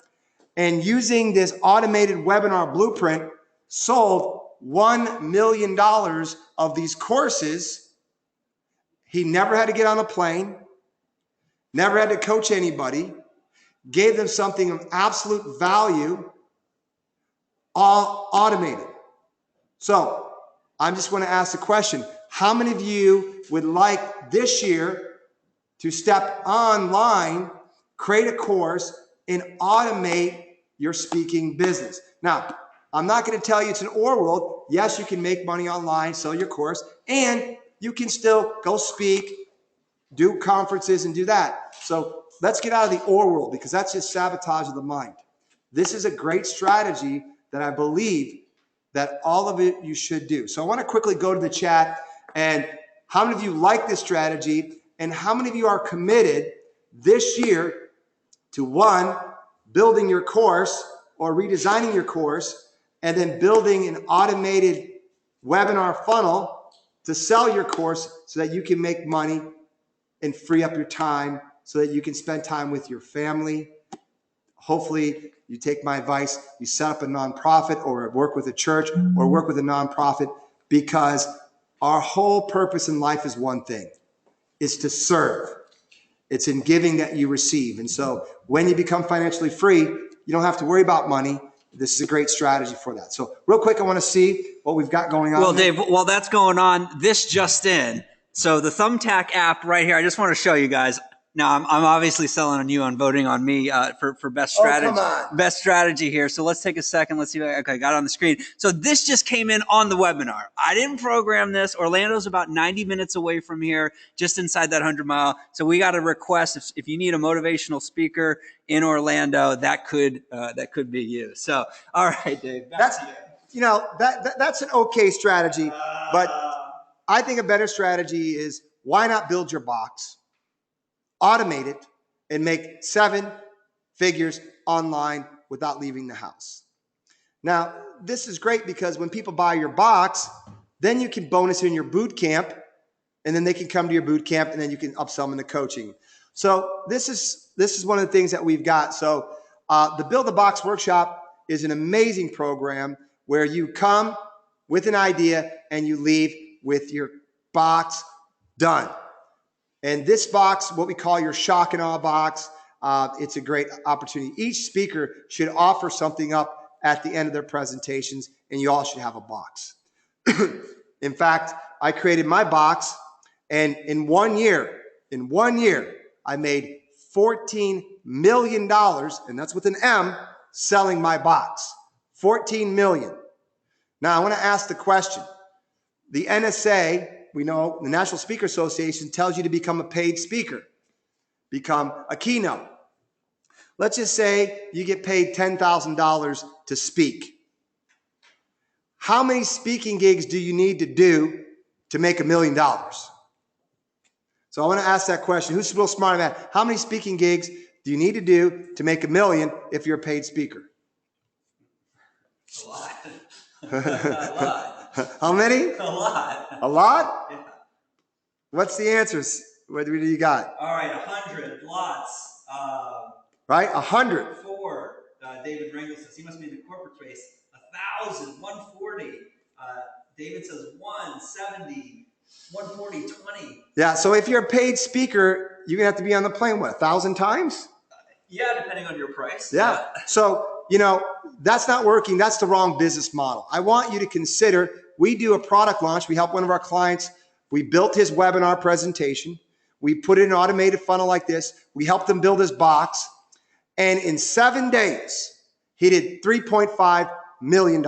And using this automated webinar blueprint, sold $1 million of these courses. He never had to get on a plane, never had to coach anybody, gave them something of absolute value, all automated. So I just want to ask the question, how many of you would like this year to step online, create a course, and automate your speaking business? Now, I'm not going to tell you it's an or world. Yes, you can make money online, sell your course, and you can still go speak, do conferences, and do that. So let's get out of the or world, because that's just sabotage of the mind. This is a great strategy that I believe that all of it you should do. So I want to quickly go to the chat, and how many of you like this strategy, and how many of you are committed this year to, one, building your course or redesigning your course, and then building an automated webinar funnel to sell your course so that you can make money and free up your time so that you can spend time with your family. Hopefully you take my advice, you set up a nonprofit or work with a church or work with a nonprofit, because our whole purpose in life is one thing, is to serve. It's in giving that you receive. And so when you become financially free, you don't have to worry about money. This is a great strategy for that. So real quick, I want to see what we've got going on. Well, Dave, while that's going on, this just in. So the Thumbtack app right here, I just want to show you guys. Now, I'm obviously selling on you on voting on me for best strategy. Oh, come on. Best strategy here. So let's take a second. Let's see. Okay, got it on the screen. So this just came in on the webinar. I didn't program this. Orlando's about 90 minutes away from here, just inside that 100-mile. So we got a request. If you need a motivational speaker in Orlando, that could be you. So, all right, Dave. That's, you know, that's an okay strategy, but I think a better strategy is, why not build your box, automate it, and make 7 figures online without leaving the house. Now, this is great because when people buy your box, then you can bonus in your boot camp, and then they can come to your boot camp, and then you can upsell them into coaching. So this is one of the things that we've got. So the Build the Box Workshop is an amazing program where you come with an idea and you leave with your box done. And this box, what we call your shock and awe box, it's a great opportunity. Each speaker should offer something up at the end of their presentations, and you all should have a box. In fact, I created my box, and in 1 year, I made $14 million, and that's with an M, selling my box. 14 million. Now, I want to ask the question. The NSA, we know, the National Speaker Association, tells you to become a paid speaker, become a keynote. Let's just say you get paid $10,000 to speak. How many speaking gigs do you need to do to make $1 million? So I want to ask that question. Who's real smart about that? How many speaking gigs do you need to do to make $1 million if you're a paid speaker? A lot. A lot. How many? A lot. A lot? Yeah. What's the answers? What do you got? All right, 100, lots. Right, 100. 4. David Rangel says he must be in the corporate space. 1,000, 140. David says 170, 140, 20. Yeah, so if you're a paid speaker, you're going to have to be on the plane, what, 1,000 times? Yeah, depending on your price. Yeah. So, that's not working. That's the wrong business model. I want you to consider, we do a product launch. We help one of our clients. We built his webinar presentation. We put in an automated funnel like this. We helped him build his box. And in 7 days, he did $3.5 million.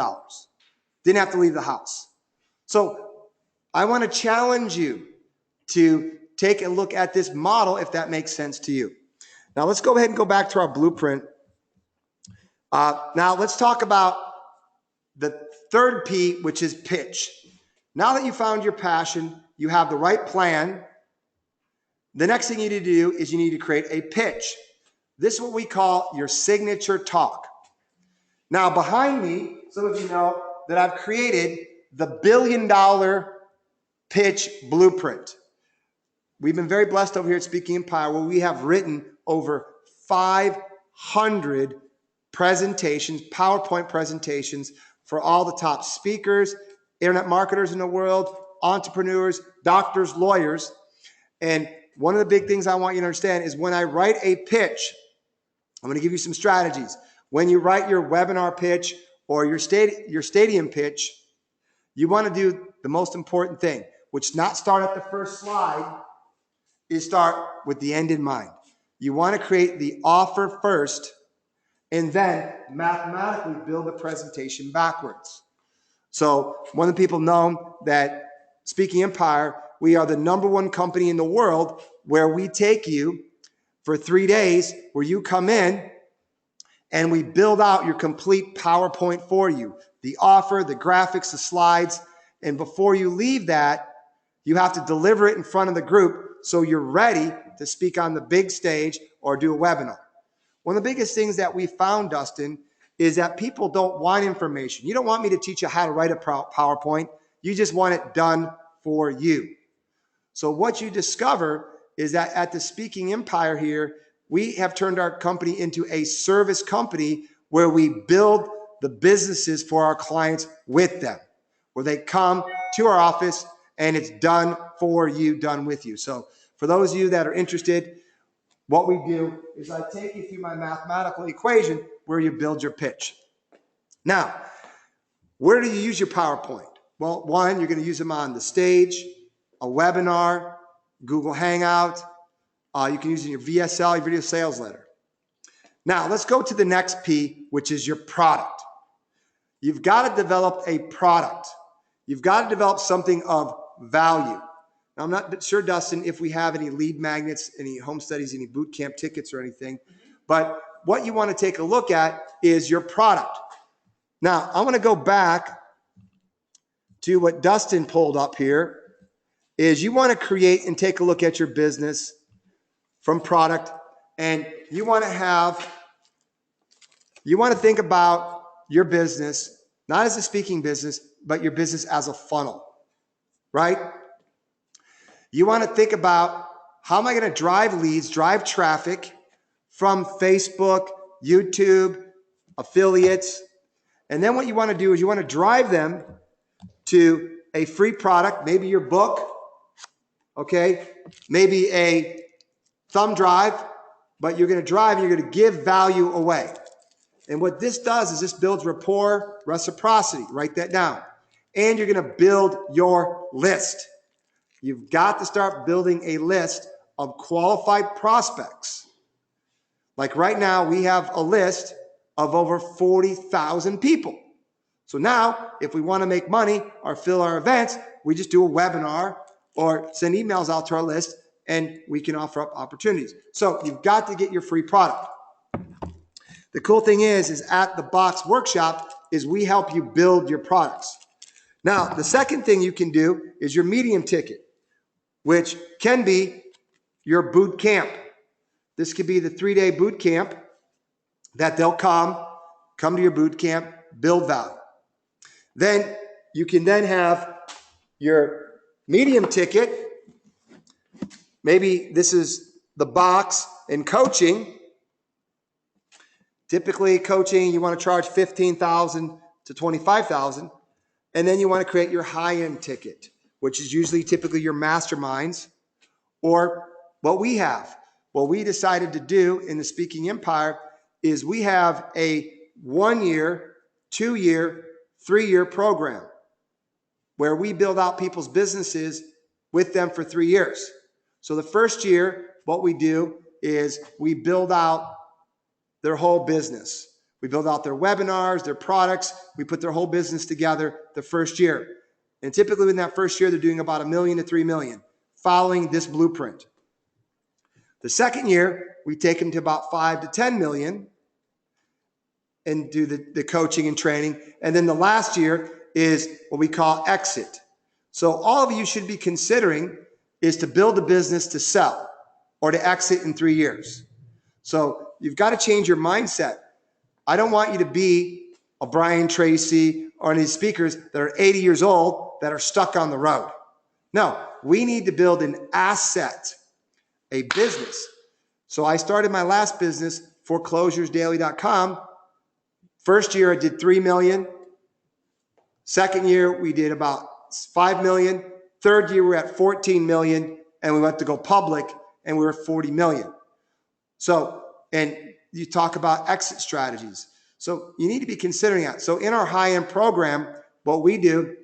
Didn't have to leave the house. So I want to challenge you to take a look at this model if that makes sense to you. Now let's go ahead and go back to our blueprint. Now let's talk about the third P, which is pitch. Now that you found your passion, you have the right plan. The next thing you need to do is you need to create a pitch. This is what we call your signature talk. Now behind me, some of you know that I've created the $1 billion pitch blueprint. We've been very blessed over here at Speaking Empire where we have written over 500 presentations, PowerPoint presentations for all the top speakers, internet marketers in the world, entrepreneurs, doctors, lawyers. And one of the big things I want you to understand is when I write a pitch, I'm going to give you some strategies. When you write your webinar pitch or your stadium pitch, you want to do the most important thing, which not start at the first slide, is start with the end in mind. You want to create the offer first and then mathematically build the presentation backwards. So one of the people know that Speaking Empire, we are the #1 company in the world where we take you for 3 days, where you come in and we build out your complete PowerPoint for you. The offer, the graphics, the slides. And before you leave that, you have to deliver it in front of the group so you're ready to speak on the big stage or do a webinar. One of the biggest things that we found, Dustin, is that people don't want information. You don't want me to teach you how to write a PowerPoint. You just want it done for you. So what you discover is that at the Speaking Empire here, we have turned our company into a service company where we build the businesses for our clients with them, where they come to our office and it's done for you, done with you. So for those of you that are interested, what we do is I take you through my mathematical equation where you build your pitch. Now, where do you use your PowerPoint? Well, one, you're going to use them on the stage, a webinar, Google Hangout. You can use it in your VSL, your video sales letter. Now, let's go to the next P, which is your product. You've got to develop a product. You've got to develop something of value. Now, I'm not sure, Dustin, if we have any lead magnets, any home studies, any boot camp tickets or anything, but what you want to take a look at is your product. Now, I want to go back to what Dustin pulled up here, is you want to create and take a look at your business from product, and you want to think about your business, not as a speaking business, but your business as a funnel, right? You want to think about, how am I going to drive leads, drive traffic from Facebook, YouTube, affiliates, and then what you want to do is you want to drive them to a free product, maybe your book, okay, maybe a thumb drive, but you're going to drive and you're going to give value away. And what this does is this builds rapport, reciprocity. Write that down. And you're going to build your list. You've got to start building a list of qualified prospects. Like right now, we have a list of over 40,000 people. So now, if we want to make money or fill our events, we just do a webinar or send emails out to our list and we can offer up opportunities. So you've got to get your free product. The cool thing is at the Box Workshop is we help you build your products. Now, the second thing you can do is your medium ticket, which can be your boot camp. This could be the 3-day boot camp that they'll come to your boot camp, build value. Then you can then have your medium ticket. Maybe this is the box in coaching. Typically, coaching, you want to charge $15,000 to $25,000. And then you want to create your high-end ticket, which is usually typically your masterminds or what we have. What we decided to do in the Speaking Empire is we have a 1-year, 2-year, 3-year program where we build out people's businesses with them for 3 years. So the first year, what we do is we build out their whole business. We build out their webinars, their products. We put their whole business together the first year. And typically in that first year, they're doing about $1 million to $3 million, following this blueprint. The second year, we take them to about $5 to $10 million and do the coaching and training. And then the last year is what we call exit. So all of you should be considering is to build a business to sell or to exit in 3 years. So you've got to change your mindset. I don't want you to be a Brian Tracy or any of these speakers that are 80 years old that are stuck on the road. No, we need to build an asset, a business. So I started my last business, foreclosuresdaily.com. First year I did 3 million. Second year we did about 5 million. Third year we're at 14 million and we went to go public and we were 40 million. So, and you talk about exit strategies. So you need to be considering that. So in our high-end program, what we do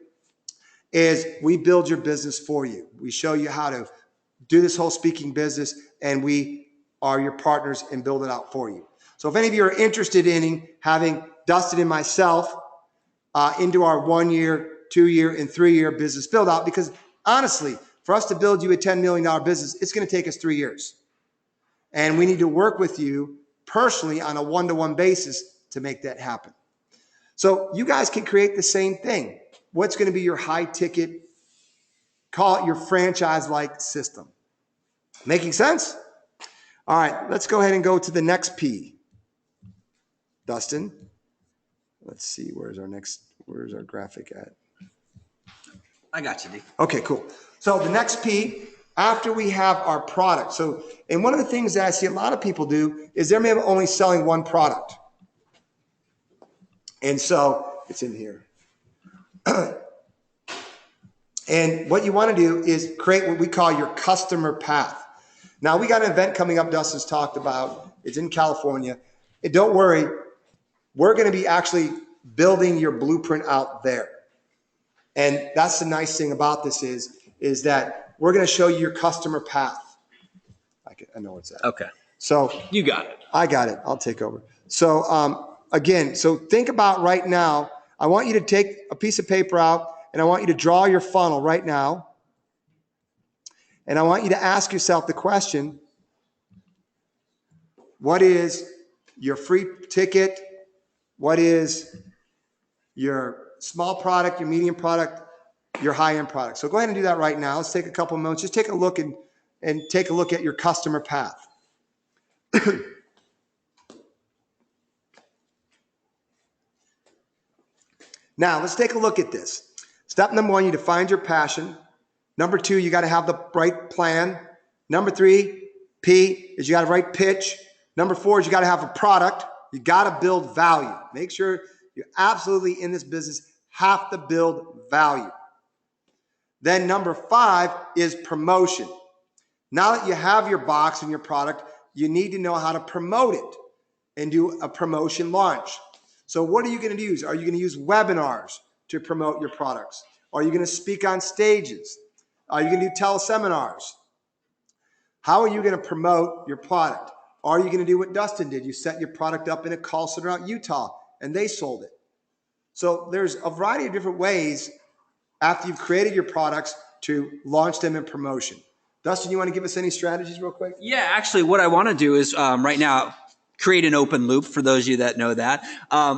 is we build your business for you. We show you how to do this whole speaking business, and we are your partners and build it out for you. So if any of you are interested in having Dustin and myself into our 1-year, 2-year, and 3-year business build out, because honestly, for us to build you a $10 million business, it's going to take us 3 years. And we need to work with you personally on a one-to-one basis to make that happen. So you guys can create the same thing. What's going to be your high ticket? Call it your franchise-like system. Making sense? All right, let's go ahead and go to the next P. Dustin, let's see, where's our graphic at? I got you, D. Okay, cool. So the next P, after we have our product. So, and one of the things that I see a lot of people do is they're maybe only selling one product. And so it's in here. And what you want to do is create what we call your customer path. Now we got an event coming up Dustin's talked about. It's in California. And don't worry, we're going to be actually building your blueprint out there. And that's the nice thing about this is that we're going to show you your customer path. I know what's that. Okay. So you got it. I got it. I'll take over. So again, so think about right now. I want you to take a piece of paper out and I want you to draw your funnel right now. And I want you to ask yourself the question, what is your free ticket? What is your small product, your medium product, your high-end product? So go ahead and do that right now. Let's take a couple of moments. Just take a look and take a look at your customer path. Now, let's take a look at this. Step number 1, you define your passion. Number 2, you got to have the right plan. Number 3, P, is you got to right pitch. Number 4 is you got to have a product. You got to build value. Make sure you're absolutely in this business, have to build value. Then number 5 is promotion. Now that you have your box and your product, you need to know how to promote it and do a promotion launch. So what are you going to use? Are you going to use webinars to promote your products? Are you going to speak on stages? Are you going to do teleseminars? How are you going to promote your product? Are you going to do what Dustin did? You set your product up in a call center out in Utah and they sold it. So there's a variety of different ways after you've created your products to launch them in promotion. Dustin, you want to give us any strategies real quick? Yeah, actually what I want to do is right now create an open loop for those of you that know that.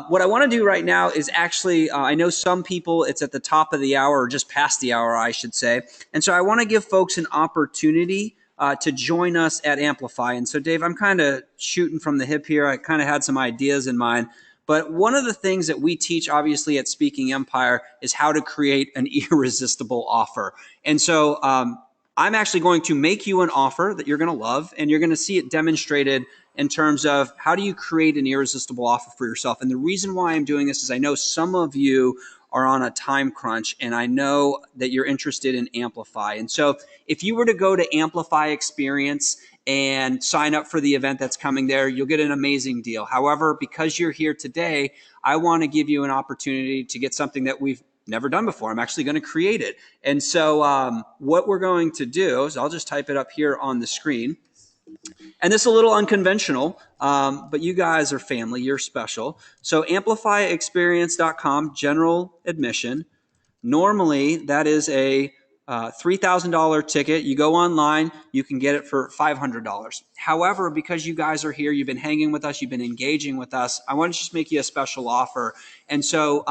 What I want to do right now is actually, I know some people, it's at the top of the hour or just past the hour, I should say. And so I want to give folks an opportunity to join us at Amplify. And so Dave, I'm kind of shooting from the hip here. I kind of had some ideas in mind, But one of the things that we teach, obviously, at Speaking Empire is how to create an irresistible offer. And so I'm actually going to make you an offer that you're going to love, and you're going to see it demonstrated in terms of how do you create an irresistible offer for yourself. And the reason why I'm doing this is I know some of you are on a time crunch, and I know that you're interested in Amplify. And so if you were to go to Amplify Experience and sign up for the event that's coming there, you'll get an amazing deal. However, because you're here today, I want to give you an opportunity to get something that we've never done before. I'm actually going to create it. And so what we're going to do is I'll just type it up here on the screen. And this is a little unconventional, but you guys are family. You're special. So amplifyexperience.com, general admission. Normally, that is a $3,000 ticket. You go online, you can get it for $500. However, because you guys are here, you've been hanging with us, you've been engaging with us, I want to just make you a special offer. And so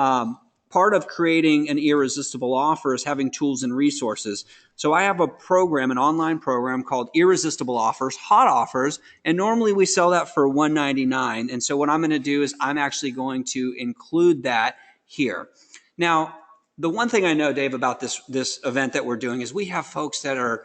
part of creating an irresistible offer is having tools and resources. So I have a program, an online program called Irresistible Offers, Hot Offers, and normally we sell that for $199. And so what I'm going to do is I'm actually going to include that here. Now, the one thing I know, Dave, about this event that we're doing is we have folks that are,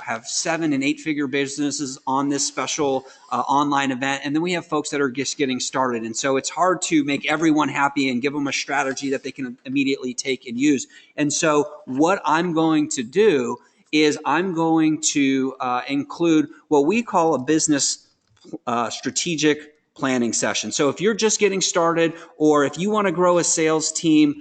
have 7- and 8-figure businesses on this special online event. And then we have folks that are just getting started. And so it's hard to make everyone happy and give them a strategy that they can immediately take and use. And so what I'm going to do is I'm going to include what we call a business strategic planning session. So if you're just getting started, or if you want to grow a sales team,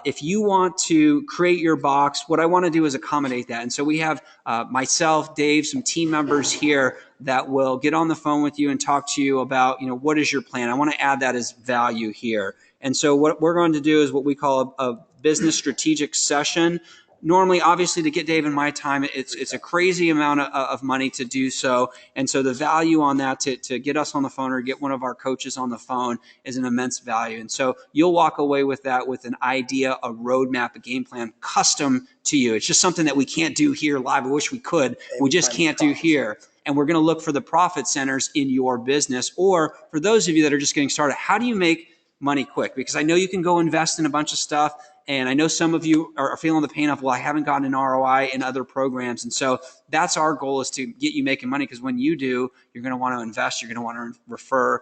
if you want to create your box, what I want to do is accommodate that. And so we have myself, Dave, some team members here that will get on the phone with you and talk to you about, what is your plan? I want to add that as value here. And so what we're going to do is what we call a business strategic session. Normally, obviously, to get Dave and my time, it's a crazy amount of money to do so. And so the value on that to get us on the phone or get one of our coaches on the phone is an immense value. And so you'll walk away with that with an idea, a roadmap, a game plan custom to you. It's just something that we can't do here live. I wish we could. We just can't do here. And we're going to look for the profit centers in your business. Or for those of you that are just getting started, how do you make money quick? Because I know you can go invest in a bunch of stuff. And I know some of you are feeling the pain of, well, I haven't gotten an ROI in other programs. And so that's our goal, is to get you making money, because when you do, you're going to want to invest. You're going to want to refer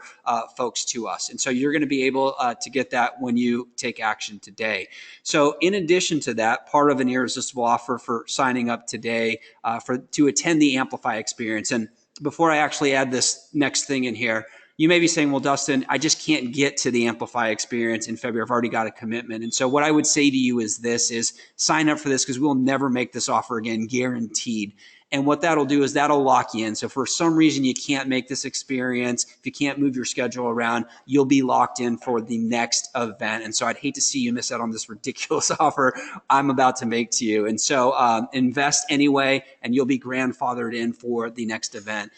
folks to us. And so you're going to be able to get that when you take action today. So in addition to that, part of an irresistible offer for signing up today to attend the Amplify experience. And before I actually add this next thing in here, you may be saying, well, Dustin, I just can't get to the Amplify experience in February. I've already got a commitment. And so what I would say to you is sign up for this, because we'll never make this offer again, guaranteed. And what that'll do is that'll lock you in. So for some reason you can't make this experience, if you can't move your schedule around, you'll be locked in for the next event. And so I'd hate to see you miss out on this ridiculous offer I'm about to make to you. And so invest anyway, and you'll be grandfathered in for the next event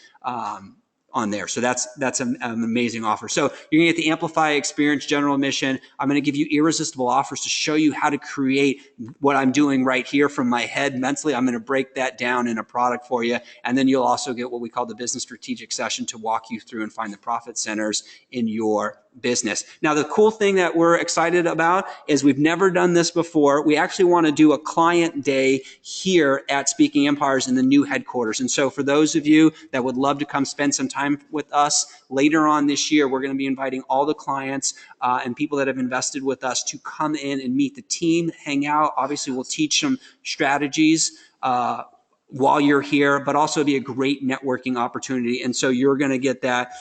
on there. So that's an amazing offer. So you're going to get the Amplify Experience General Admission. I'm going to give you irresistible offers to show you how to create what I'm doing right here from my head mentally. I'm going to break that down in a product for you. And then you'll also get what we call the Business Strategic Session to walk you through and find the profit centers in your business. Now, the cool thing that we're excited about is we've never done this before. We actually want to do a client day here at Speaking Empires in the new headquarters. And so for those of you that would love to come spend some time with us later on this year, we're going to be inviting all the clients and people that have invested with us to come in and meet the team, hang out. Obviously, we'll teach some strategies while you're here, but also be a great networking opportunity. And so you're going to get that.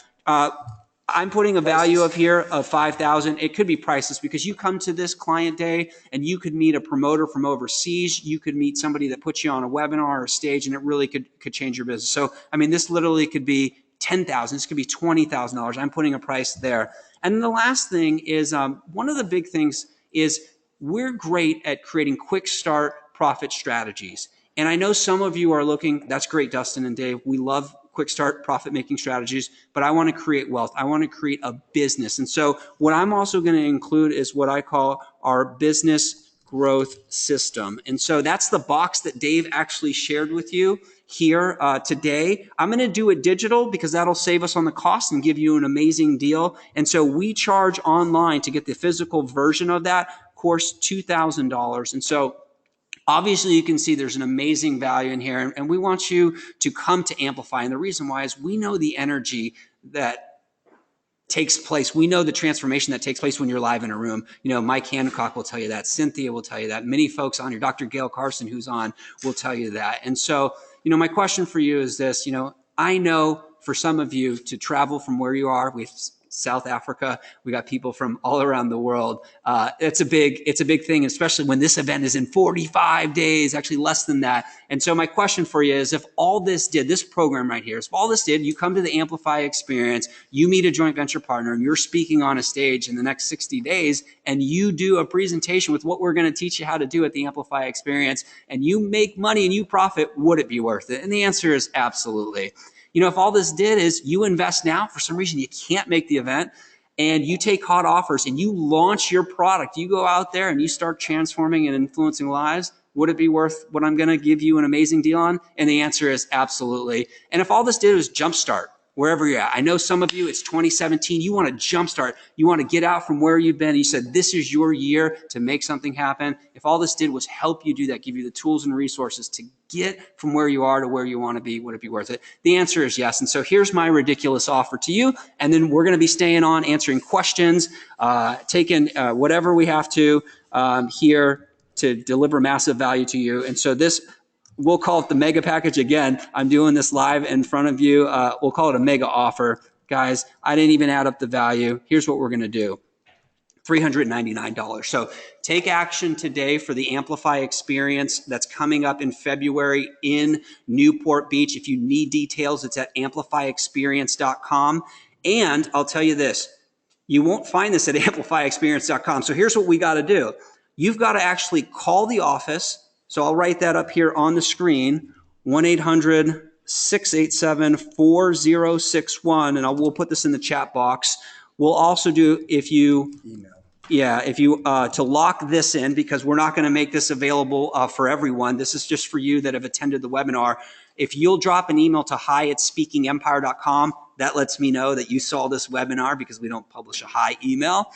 I'm putting a value of here of $5,000. It could be priceless, because you come to this client day and you could meet a promoter from overseas. You could meet somebody that puts you on a webinar or a stage, and it really could change your business. So, I mean, this literally could be $10,000. This could be $20,000. I'm putting a price there. And the last thing is, one of the big things is we're great at creating quick start profit strategies. And I know some of you are looking, that's great, Dustin and Dave. We love quick start profit making strategies, but I want to create wealth. I want to create a business. And so what I'm also going to include is what I call our business growth system. And so that's the box that Dave actually shared with you here today. I'm going to do it digital because that'll save us on the cost and give you an amazing deal. And so we charge online to get the physical version of that course $2,000. And so obviously, you can see there's an amazing value in here, and we want you to come to Amplify. And the reason why is we know the energy that takes place. We know the transformation that takes place when you're live in a room. You know, Mike Hancock will tell you that. Cynthia will tell you that. Many folks on here, Dr. Gail Carson, who's on, will tell you that. And so, you know, my question for you is this. You know, I know for some of you to travel from where you are, we've South Africa. We got people from all around the world. It's a big thing, especially when this event is in 45 days, actually less than that. And so my question for you is, if all this did, this program right here, if all this did, you come to the Amplify experience, you meet a joint venture partner, and you're speaking on a stage in the next 60 days, and you do a presentation with what we're going to teach you how to do at the Amplify experience, and you make money and you profit, would it be worth it? And the answer is absolutely. You know, if all this did is you invest now, for some reason you can't make the event, and you take hot offers and you launch your product, you go out there and you start transforming and influencing lives, would it be worth what I'm going to give you an amazing deal on? And the answer is absolutely. And if all this did was jumpstart wherever you're at. I know some of you, it's 2017. You want to jumpstart. You want to get out from where you've been. You said this is your year to make something happen. If all this did was help you do that, give you the tools and resources to get from where you are to where you want to be, would it be worth it? The answer is yes. And so here's my ridiculous offer to you. And then we're going to be staying on, answering questions, taking whatever we have to here to deliver massive value to you. And so this, we'll call it the mega package. Again, I'm doing this live in front of you. We'll call it a mega offer. Guys, I didn't even add up the value. Here's what we're going to do. $399. So take action today for the Amplify experience that's coming up in February in Newport Beach. If you need details, it's at amplifyexperience.com. And I'll tell you this, you won't find this at amplifyexperience.com. So here's what we got to do. You've got to actually call the office. So I'll write that up here on the screen, 1-800-687-4061, and we'll put this in the chat box. We'll also do, if you to lock this in, because we're not going to make this available for everyone. This is just for you that have attended the webinar. If you'll drop an email to hi@SpeakingEmpire.com, that lets me know that you saw this webinar, because we don't publish a hi email.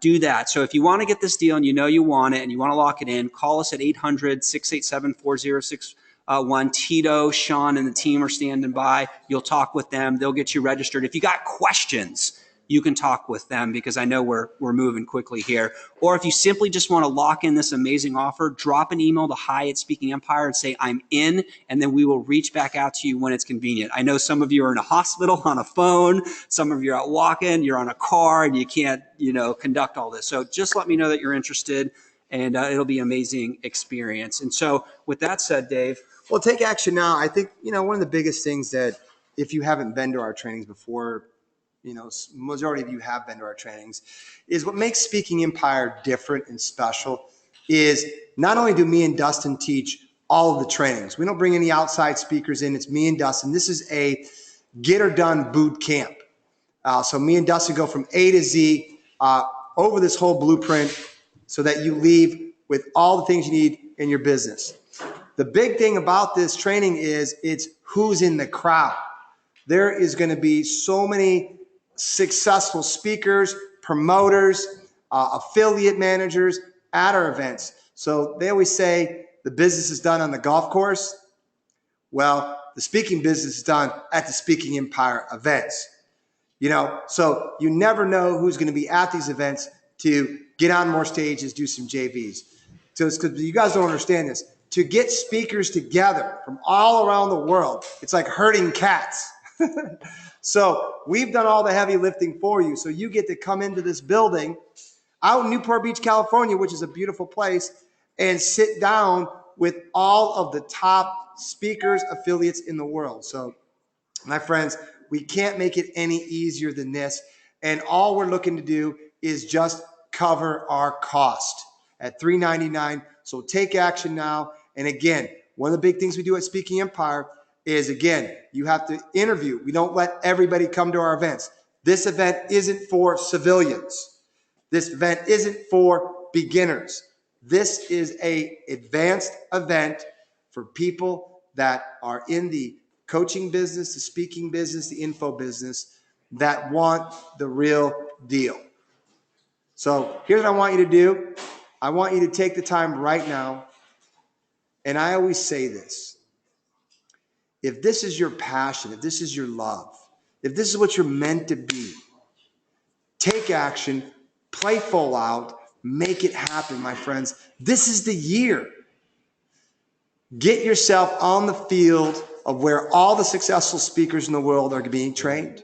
Do that. So if you want to get this deal and you know you want it and you want to lock it in, call us at 800-687-4061. Tito, Sean, and the team are standing by. You'll talk with them. They'll get you registered. If you got questions, you can talk with them, because I know we're moving quickly here. Or if you simply just want to lock in this amazing offer, drop an email to hi@Speaking Empire and say, I'm in, and then we will reach back out to you when it's convenient. I know some of you are in a hospital on a phone. Some of you are out walking. You're on a car, and you can't, conduct all this. So just let me know that you're interested, and it'll be an amazing experience. And so with that said, Dave. Well, take action now. I think, one of the biggest things that, if you haven't been to our trainings before, majority of you have been to our trainings, is what makes Speaking Empire different and special is not only do me and Dustin teach all of the trainings. We don't bring any outside speakers in. It's me and Dustin. This is a get or done boot camp. So me and Dustin go from A to Z over this whole blueprint so that you leave with all the things you need in your business. The big thing about this training is it's who's in the crowd. There is going to be so many successful speakers, promoters, affiliate managers at our events. So they always say the business is done on the golf course. Well, the speaking business is done at the Speaking Empire events. So you never know who's going to be at these events to get on more stages, do some JVs. So it's because you guys don't understand this. To get speakers together from all around the world, it's like herding cats. So we've done all the heavy lifting for you. So you get to come into this building out in Newport Beach, California, which is a beautiful place, and sit down with all of the top speakers, affiliates in the world. So my friends, we can't make it any easier than this. And all we're looking to do is just cover our cost at $399. So take action now. And again, one of the big things we do at Speaking Empire is, again, you have to interview. We don't let everybody come to our events. This event isn't for civilians. This event isn't for beginners. This is an advanced event for people that are in the coaching business, the speaking business, the info business, that want the real deal. So here's what I want you to do. I want you to take the time right now, and I always say this. If this is your passion, if this is your love, if this is what you're meant to be, take action, play full out, make it happen, my friends. This is the year. Get yourself on the field of where all the successful speakers in the world are being trained,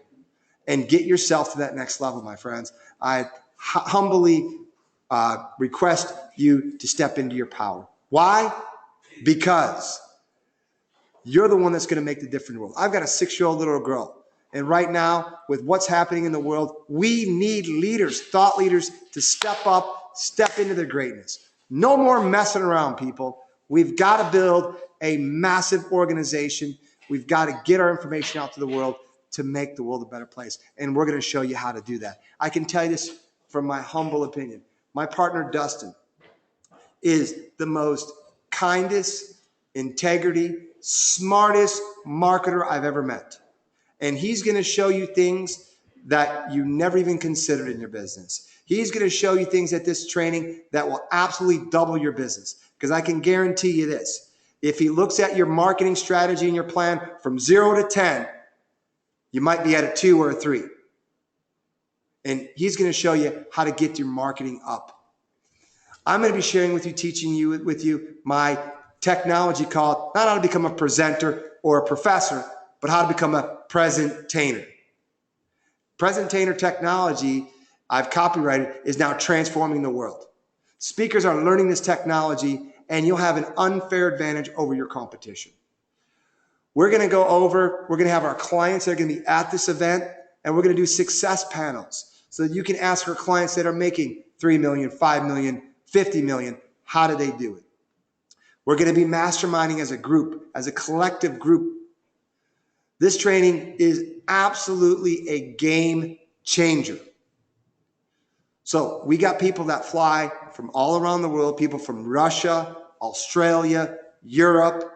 and get yourself to that next level, my friends. I humbly request you to step into your power. Why? Because you're the one that's going to make the difference in the world. I've got a 6-year-old little girl. And right now, with what's happening in the world, we need leaders, thought leaders, to step up, step into their greatness. No more messing around, people. We've got to build a massive organization. We've got to get our information out to the world to make the world a better place. And we're going to show you how to do that. I can tell you this from my humble opinion. My partner, Dustin, is the most kindest, integrity, smartest marketer I've ever met. And he's going to show you things that you never even considered in your business. He's going to show you things at this training that will absolutely double your business. Because I can guarantee you this. If he looks at your marketing strategy and your plan from 0 to 10, you might be at a 2 or a 3. And he's going to show you how to get your marketing up. I'm going to be sharing with you, teaching you with you my technology called not how to become a presenter or a professor, but how to become a presentainer. Presentainer technology I've copyrighted is now transforming the world. Speakers are learning this technology, and you'll have an unfair advantage over your competition. We're going to have our clients that are going to be at this event, and we're going to do success panels so that you can ask our clients that are making 3 million, 5 million, 50 million, how do they do it? We're going to be masterminding as a group, as a collective group. This training is absolutely a game changer. So we got people that fly from all around the world, people from Russia, Australia, Europe,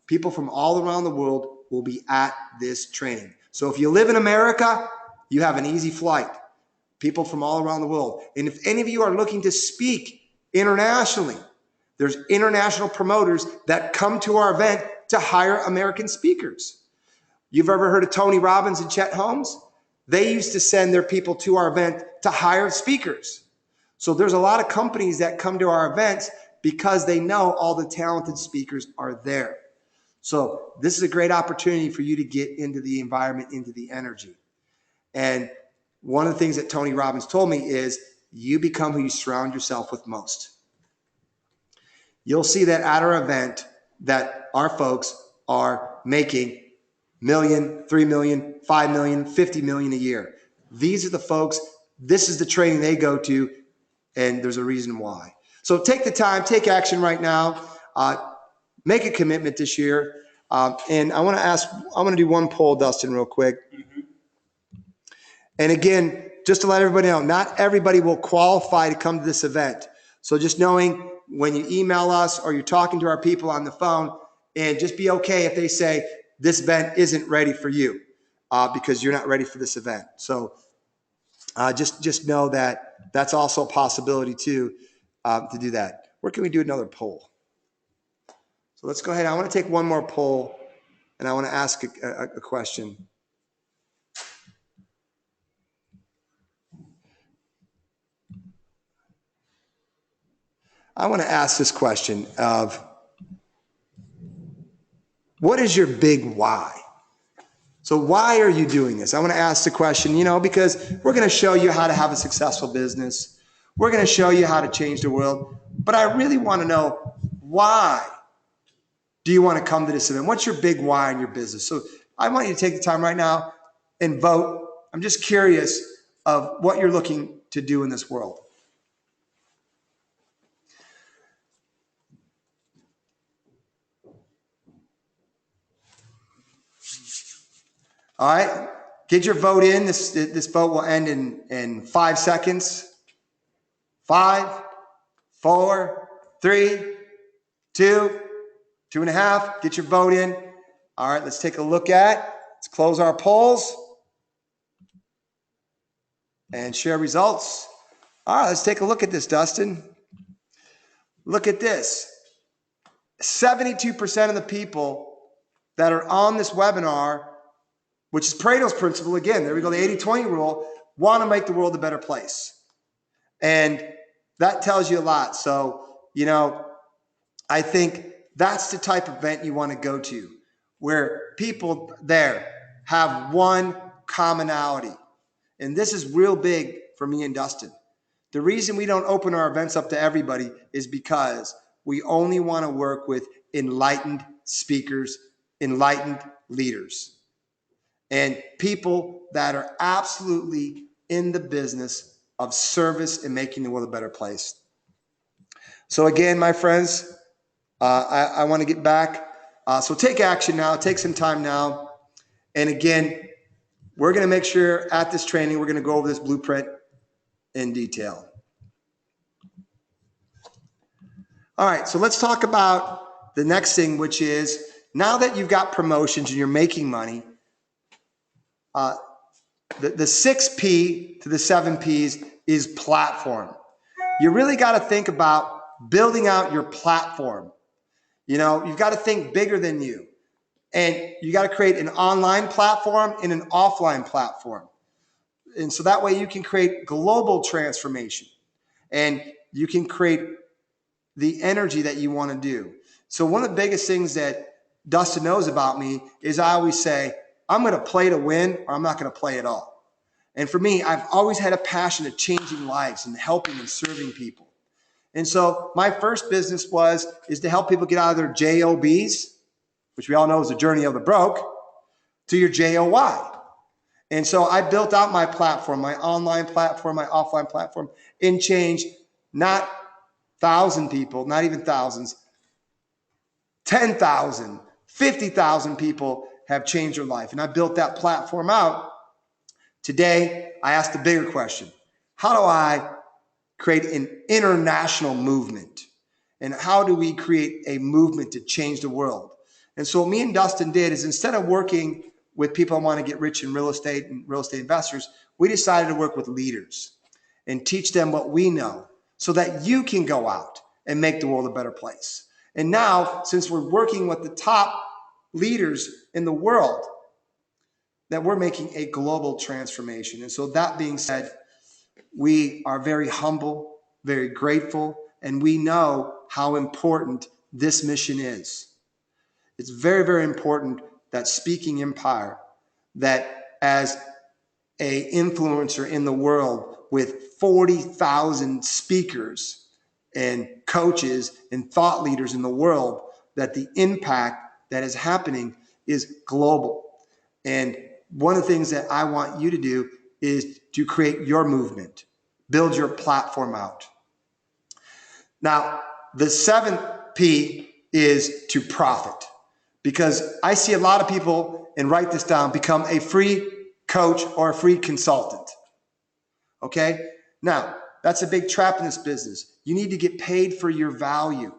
people from all around the world will be at this training. So if you live in America, you have an easy flight. People from all around the world. And if any of you are looking to speak internationally, there's international promoters that come to our event to hire American speakers. You've ever heard of Tony Robbins and Chet Holmes? They used to send their people to our event to hire speakers. So there's a lot of companies that come to our events because they know all the talented speakers are there. So this is a great opportunity for you to get into the environment, into the energy. And one of the things that Tony Robbins told me is you become who you surround yourself with most. You'll see that at our event that our folks are making million, 3 million, 5 million, 50 million a year. These are the folks, this is the training they go to, and there's a reason why. So take the time, take action right now, make a commitment this year. And I want to do one poll, Dustin, real quick. And again, just to let everybody know, not everybody will qualify to come to this event. So just knowing when you email us or you're talking to our people on the phone, and just be okay if they say this event isn't ready for you because you're not ready for this event. So just know that that's also a possibility too, to do that. Where can we do another poll? So let's go ahead. I want to take one more poll, and I want to ask a question. I want to ask this question of, what is your big why? So why are you doing this? I want to ask the question, because we're going to show you how to have a successful business. We're going to show you how to change the world. But I really want to know, why do you want to come to this event? What's your big why in your business? So I want you to take the time right now and vote. I'm just curious of what you're looking to do in this world. All right, get your vote in. This vote will end in 5 seconds. 5, 4, 3, 2, 2.5. Get your vote in. All right, let's take a look let's close our polls and share results. All right, let's take a look at this, Dustin. Look at this. 72% of the people that are on this webinar, which is Pareto's principle, again, there we go, the 80-20 rule, want to make the world a better place. And that tells you a lot. So, I think that's the type of event you want to go to, where people there have one commonality. And this is real big for me and Dustin. The reason we don't open our events up to everybody is because we only want to work with enlightened speakers, enlightened leaders, and people that are absolutely in the business of service and making the world a better place. So again, my friends, I want to get back. So take action now. Take some time now. And again, we're going to make sure at this training, we're going to go over this blueprint in detail. All right, so let's talk about the next thing, which is now that you've got promotions and you're making money, the 6P to the 7Ps is platform. You really got to think about building out your platform. You've got to think bigger than you. And you got to create an online platform and an offline platform. And so that way you can create global transformation and you can create the energy that you want to do. So one of the biggest things that Dustin knows about me is I always say, I'm going to play to win or I'm not going to play at all. And for me, I've always had a passion of changing lives and helping and serving people. And so my first business is to help people get out of their JOBs, which we all know is the journey of the broke, to your JOY. And so I built out my platform, my online platform, my offline platform, and changed not 1,000 people, not even thousands, 10,000, 50,000 people have changed their life. And I built that platform out. Today, I asked the bigger question. How do I create an international movement? And how do we create a movement to change the world? And so what me and Dustin did is instead of working with people who want to get rich in real estate and real estate investors, we decided to work with leaders and teach them what we know so that you can go out and make the world a better place. And now, since we're working with the top leaders in the world, that we're making a global transformation. And so that being said, we are very humble, very grateful, and we know how important this mission is. It's very, very important that Speaking Empire, that as an influencer in the world with 40,000 speakers and coaches and thought leaders in the world, that the impact that is happening is global. And one of the things that I want you to do is to create your movement, build your platform out. Now, the 7th P is to profit, because I see a lot of people, and write this down, become a free coach or a free consultant. Okay? Now, that's a big trap in this business. You need to get paid for your value.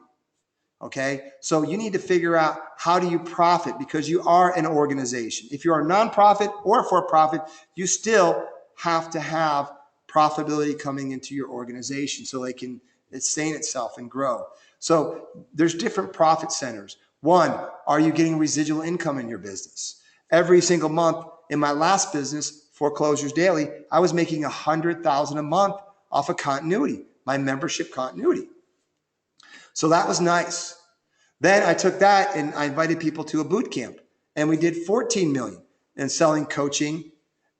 Okay? So you need to figure out how do you profit, because you are an organization. If you're a nonprofit or for-profit, you still have to have profitability coming into your organization so they can sustain itself and grow. So there's different profit centers. One, are you getting residual income in your business? Every single month in my last business, Foreclosures Daily, I was making $100,000 a month off of continuity, my membership continuity. So that was nice. Then I took that and I invited people to a boot camp, and we did 14 million in selling coaching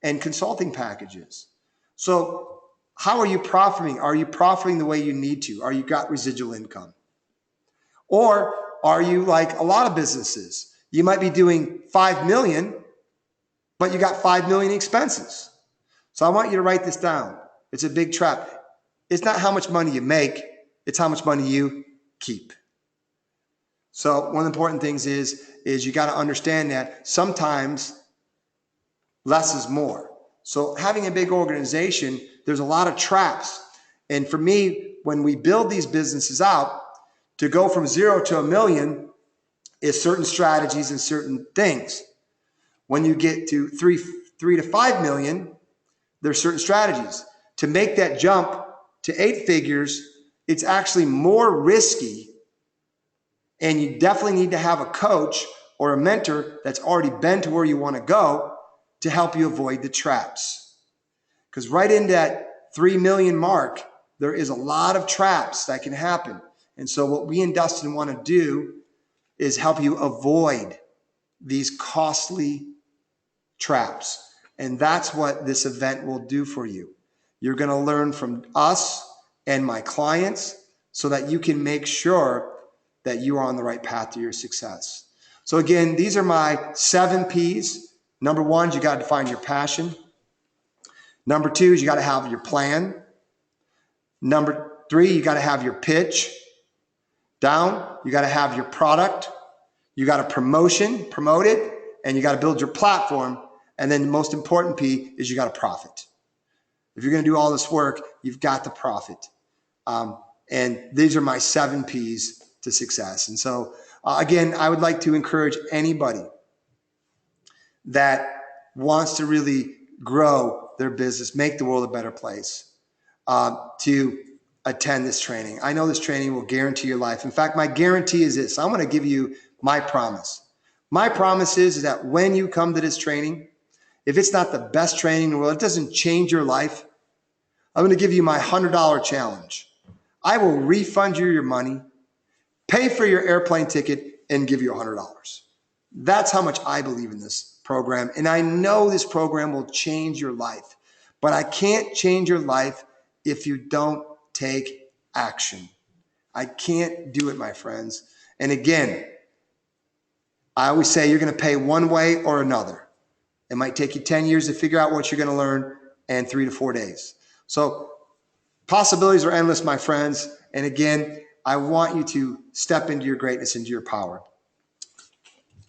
and consulting packages. So how are you profiting? Are you profiting the way you need to? Are you got residual income? Or are you like a lot of businesses? You might be doing 5 million, but you got 5 million expenses. So I want you to write this down. It's a big trap. It's not how much money you make, it's how much money you keep. So one of the important things is you got to understand that sometimes less is more. So having a big organization, there's a lot of traps. And for me, when we build these businesses out, to go from 0 to $1 million is certain strategies and certain things. When you get to 3 to 5 million, there's certain strategies. To make that jump to 8 figures, it's actually more risky, and you definitely need to have a coach or a mentor that's already been to where you want to go to help you avoid the traps. Because right in that 3 million mark, there is a lot of traps that can happen. And so what we and Dustin want to do is help you avoid these costly traps. And that's what this event will do for you. You're going to learn from us and my clients so that you can make sure that you are on the right path to your success. So again, these are my 7 P's. Number 1, you got to define your passion. Number 2 is you got to have your plan. Number 3, you got to have your pitch down. You got to have your product. You got a promote it, and you got to build your platform. And then the most important P is you got to profit. If you're going to do all this work, you've got to profit. And these are my 7 P's to success. And so, again, I would like to encourage anybody that wants to really grow their business, make the world a better place, to attend this training. I know this training will guarantee your life. In fact, my guarantee is this. I'm going to give you my promise. My promise is that when you come to this training, if it's not the best training in the world, it doesn't change your life, I'm going to give you my $100 challenge. I will refund you your money, pay for your airplane ticket, and give you $100. That's how much I believe in this program. And I know this program will change your life. But I can't change your life if you don't take action. I can't do it, my friends. And again, I always say you're going to pay one way or another. It might take you 10 years to figure out what you're going to learn and 3 to 4 days. So possibilities are endless, my friends. And again, I want you to step into your greatness, into your power.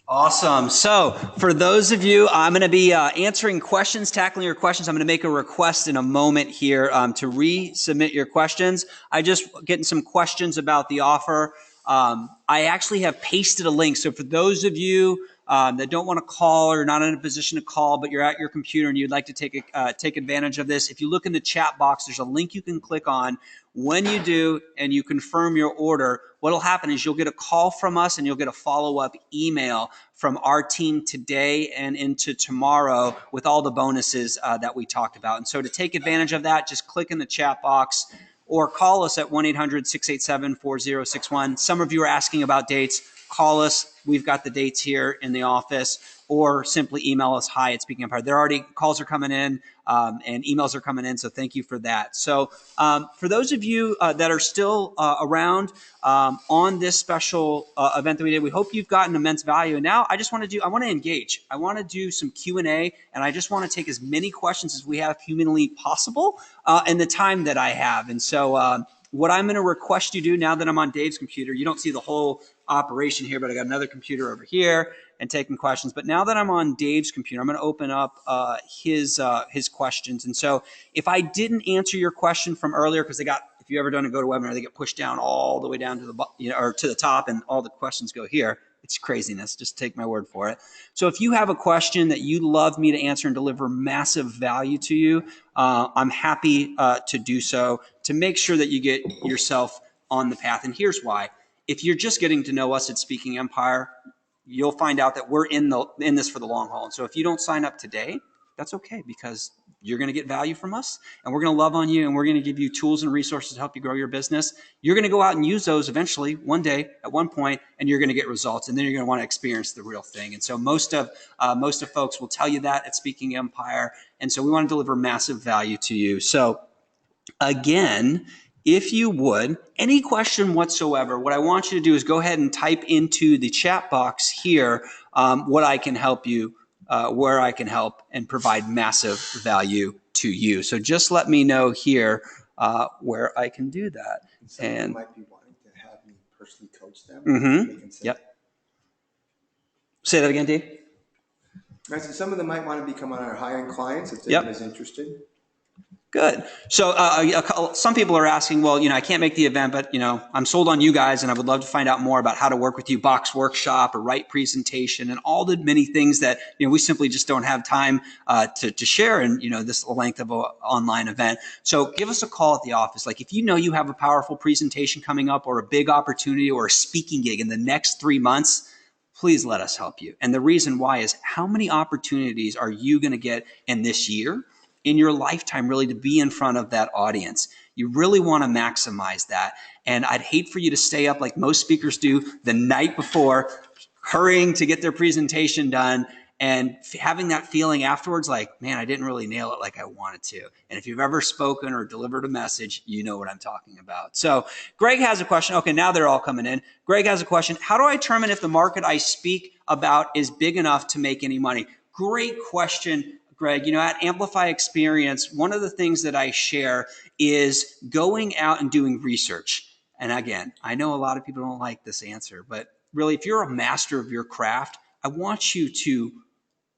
Awesome. So for those of you, I'm going to be answering questions, tackling your questions. I'm going to make a request in a moment here to resubmit your questions. I just getting some questions about the offer. I actually have pasted a link. So for those of you that don't want to call or not in a position to call, but you're at your computer and you'd like to take advantage of this, if you look in the chat box, there's a link you can click on. When you do and you confirm your order, what'll happen is you'll get a call from us and you'll get a follow-up email from our team today and into tomorrow with all the bonuses that we talked about. And so to take advantage of that, just click in the chat box or call us at 1-800-687-4061. Some of you are asking about dates. Call us. We've got the dates here in the office, or simply email us hi at Speaking Empire. There already calls are coming in and emails are coming in, so thank you for that. So for those of you that are still around on this special event that we did, we hope you've gotten immense value. And now I want to engage. I want to do some Q&A, and I just want to take as many questions as we have humanly possible in the time that I have. And so what I'm going to request you do now that I'm on Dave's computer, you don't see the whole operation here, but I got another computer over here and taking questions. But now that I'm on Dave's computer, I'm going to open up his questions. And so if I didn't answer your question from earlier, because if you ever done a GoToWebinar, they get pushed down all the way down to or to the top, and all the questions go here. It's craziness. Just take my word for it. So if you have a question that you'd love me to answer and deliver massive value to you, I'm happy to do so to make sure that you get yourself on the path. And here's why. If you're just getting to know us at Speaking Empire, you'll find out that we're in this for the long haul. And so if you don't sign up today, that's okay, because you're going to get value from us, and we're going to love on you, and we're going to give you tools and resources to help you grow your business. You're going to go out and use those eventually one day at one point, and you're going to get results, and then you're going to want to experience the real thing. And so most of folks will tell you that at Speaking Empire. And so we want to deliver massive value to you. So again, if you would, any question whatsoever, what I want you to do is go ahead and type into the chat box here what I can help you, where I can help and provide massive value to you. So just let me know here where I can do that. And might be wanting to have me personally coach them. Mm-hmm. Yep. Say that again, D. I said some of them might want to become one of our high-end clients if they're as interested. Good. So some people are asking, well, I can't make the event, but, I'm sold on you guys and I would love to find out more about how to work with you, box workshop or write presentation and all the many things that, we simply just don't have time to share in, this length of an online event. So give us a call at the office. Like if you have a powerful presentation coming up or a big opportunity or a speaking gig in the next 3 months, please let us help you. And the reason why is how many opportunities are you going to get in this year, in your lifetime, really to be in front of that audience? You really want to maximize that. And I'd hate for you to stay up like most speakers do the night before, hurrying to get their presentation done and having that feeling afterwards like, man, I didn't really nail it like I wanted to. And if you've ever spoken or delivered a message, you know what I'm talking about. So Greg has a question. Okay, now they're all coming in. Greg has a question. How do I determine if the market I speak about is big enough to make any money? Great question, Greg. At Amplify Experience, one of the things that I share is going out and doing research. And again, I know a lot of people don't like this answer, but really, if you're a master of your craft, I want you to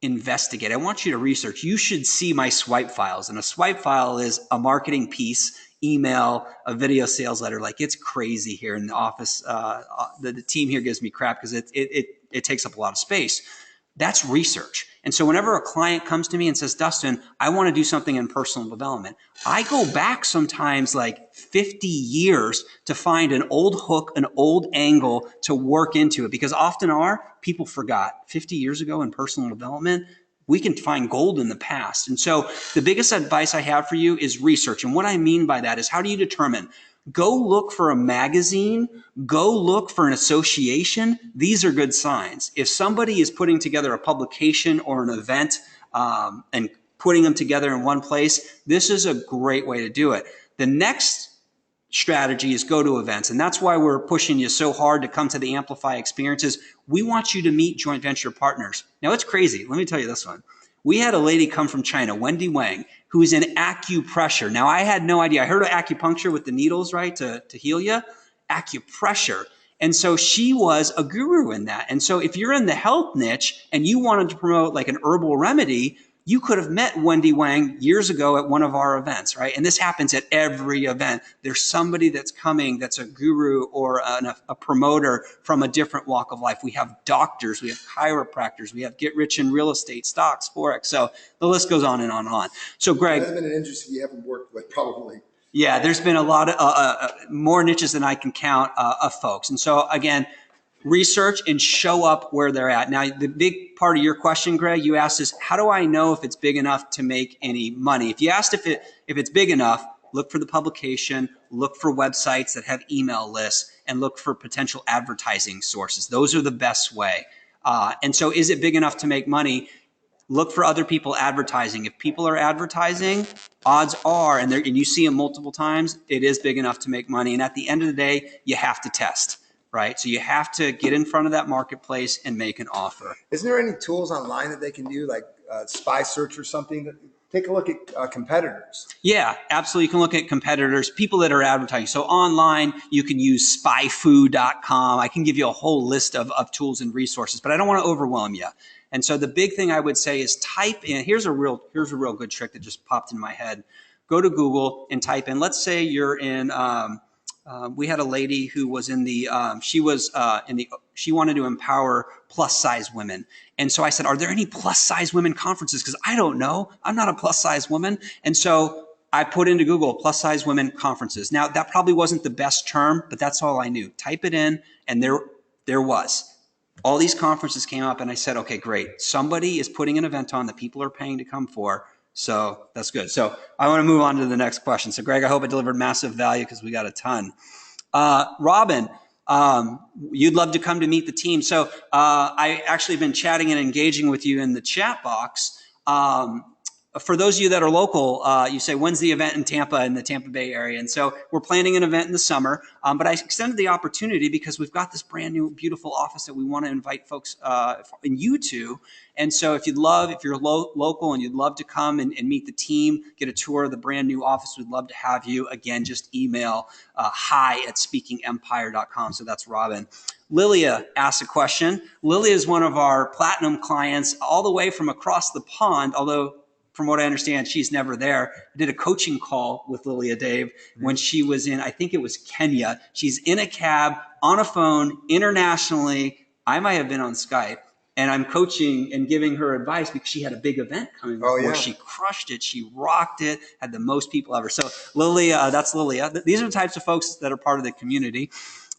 investigate. I want you to research. You should see my swipe files. And a swipe file is a marketing piece, email, a video sales letter. Like it's crazy here in the office. The team here gives me crap because it takes up a lot of space. That's research. And so whenever a client comes to me and says, Dustin, I want to do something in personal development, I go back sometimes like 50 years to find an old hook, an old angle to work into it, because often people forgot 50 years ago in personal development, we can find gold in the past. And so the biggest advice I have for you is research. And what I mean by that is, how do you determine? Go look for a magazine, go look for an association. These are good signs. If somebody is putting together a publication or an event and putting them together in one place, this is a great way to do it. The next strategy is go to events. And that's why we're pushing you so hard to come to the Amplify experiences. We want you to meet joint venture partners. Now, it's crazy. Let me tell you this one. We had a lady come from China, Wendy Wang, who is in acupressure. Now, I had no idea. I heard of acupuncture with the needles, right, to heal you. Acupressure. And so she was a guru in that. And so if you're in the health niche and you wanted to promote like an herbal remedy, you could have met Wendy Wang years ago at one of our events, right? And this happens at every event. There's somebody that's coming that's a guru or a promoter from a different walk of life. We have doctors, we have chiropractors, we have get rich in real estate, stocks, Forex. So the list goes on and on and on. So Greg. That's been an industry you haven't worked with probably. Yeah, there's been a lot of more niches than I can count of folks. And so again, research and show up where they're at. Now, the big part of your question, Greg, you asked is, how do I know if it's big enough to make any money? If you asked if it's big enough, look for the publication, look for websites that have email lists, and look for potential advertising sources. Those are the best way. And so is it big enough to make money? Look for other people advertising. If people are advertising, odds are, and you see them multiple times, it is big enough to make money. And at the end of the day, you have to test. Right? So you have to get in front of that marketplace and make an offer. Isn't there any tools online that they can do, like Spy Search or something? Take a look at competitors. Yeah, absolutely. You can look at competitors, people that are advertising. So online, you can use spyfoo.com. I can give you a whole list of tools and resources, but I don't want to overwhelm you. And so the big thing I would say is type in, here's a real good trick that just popped in my head. Go to Google and type in, let's say you're in, we had a lady who was in the, she wanted to empower plus size women. And so I said, are there any plus size women conferences? Because I don't know. I'm not a plus size woman. And so I put into Google plus size women conferences. Now that probably wasn't the best term, but that's all I knew. Type it in and there was. All these conferences came up and I said, okay, great. Somebody is putting an event on that people are paying to come for. So that's good. So I want to move on to the next question. So Greg, I hope I delivered massive value because we got a ton. Robin, you'd love to come to meet the team. So I actually been chatting and engaging with you in the chat box. For those of you that are local, you say, when's the event in Tampa, in the Tampa Bay area? And so we're planning an event in the summer, but I extended the opportunity because we've got this brand new, beautiful office that we want to invite folks and you to. And so if you're local and you'd love to come and meet the team, get a tour of the brand new office, we'd love to have you. Again, just email hi@SpeakingEmpire.com. So that's Robin. Lilia asked a question. Lilia is one of our platinum clients all the way from across the pond, although from what I understand, she's never there. I did a coaching call with Lilia, Dave, when she was in, I think it was Kenya. She's in a cab, on a phone, internationally. I might have been on Skype. And I'm coaching and giving her advice because she had a big event coming up where she crushed it. She rocked it, had the most people ever. So Lilia, that's Lilia. These are the types of folks that are part of the community.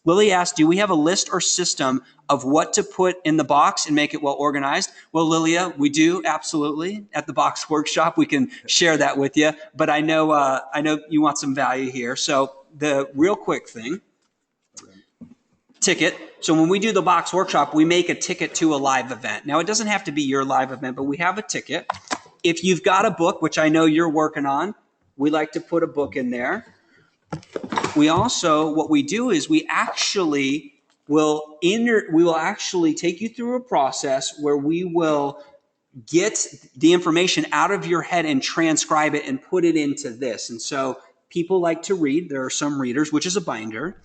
Lily asked, do we have a list or system of what to put in the box and make it well organized? Well, Lilia, we do, absolutely. At the Box Workshop, we can share that with you. But I know you want some value here. So the real quick thing, ticket. So when we do the Box Workshop, we make a ticket to a live event. Now, it doesn't have to be your live event, but we have a ticket. If you've got a book, which I know you're working on, we like to put a book in there. We also, what we do is we will actually take you through a process where we will get the information out of your head and transcribe it and put it into this. And so people like to read. There are some readers, which is a binder.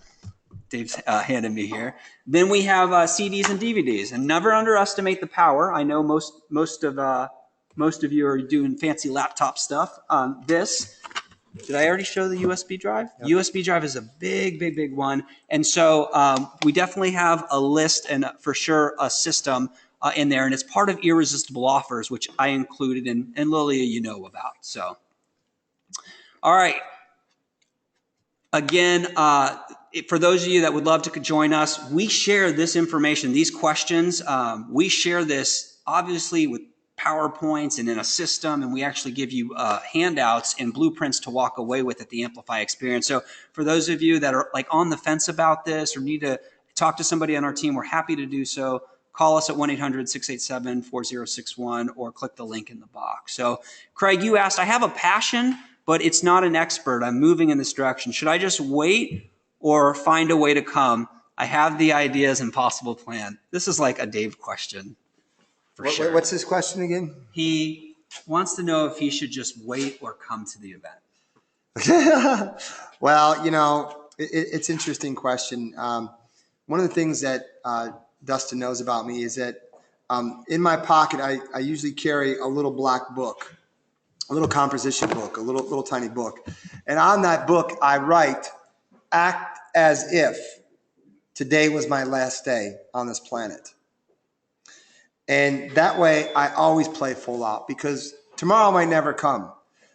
Dave's handed me here. Then we have CDs and DVDs, and never underestimate the power. I know most of you are doing fancy laptop stuff. Did I already show the USB drive? Yep. USB drive is a big one. And so we definitely have a list and for sure a system in there. And it's part of Irresistible Offers, which I included and Lilia, you know about. So, all right. Again, for those of you that would love to join us, we share this information, these questions. We share this obviously with PowerPoints and in a system, and we actually give you handouts and blueprints to walk away with at the Amplify experience. So for those of you that are like on the fence about this or need to talk to somebody on our team, we're happy to do so. Call us at 1-800-687-4061 or click the link in the box. So Craig, you asked, I have a passion, but it's not an expert. I'm moving in this direction. Should I just wait or find a way to come? I have the ideas and possible plan. This is like a Dave question. Sure. What's his question again? He wants to know if he should just wait or come to the event. Well, it's an interesting question. One of the things that Dustin knows about me is that in my pocket, I usually carry a little black book, a little composition book, a little tiny book. And on that book, I write, act as if today was my last day on this planet. And that way, I always play full out because tomorrow might never come.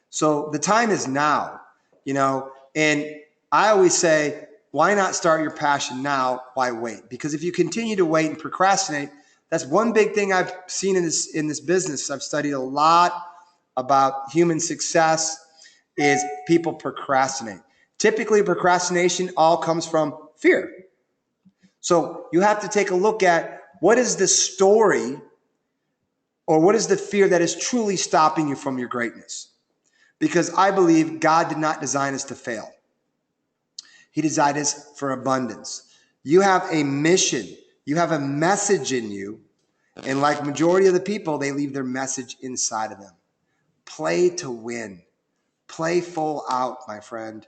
So the time is now, and I always say, why not start your passion now? Why wait? Because if you continue to wait and procrastinate, that's one big thing I've seen in this business. I've studied a lot about human success is people procrastinate. Typically, procrastination all comes from fear. So you have to take a look at what is the story or what is the fear that is truly stopping you from your greatness? Because I believe God did not design us to fail. He designed us for abundance. You have a mission. You have a message in you. And like majority of the people, they leave their message inside of them. Play to win. Play full out, my friend.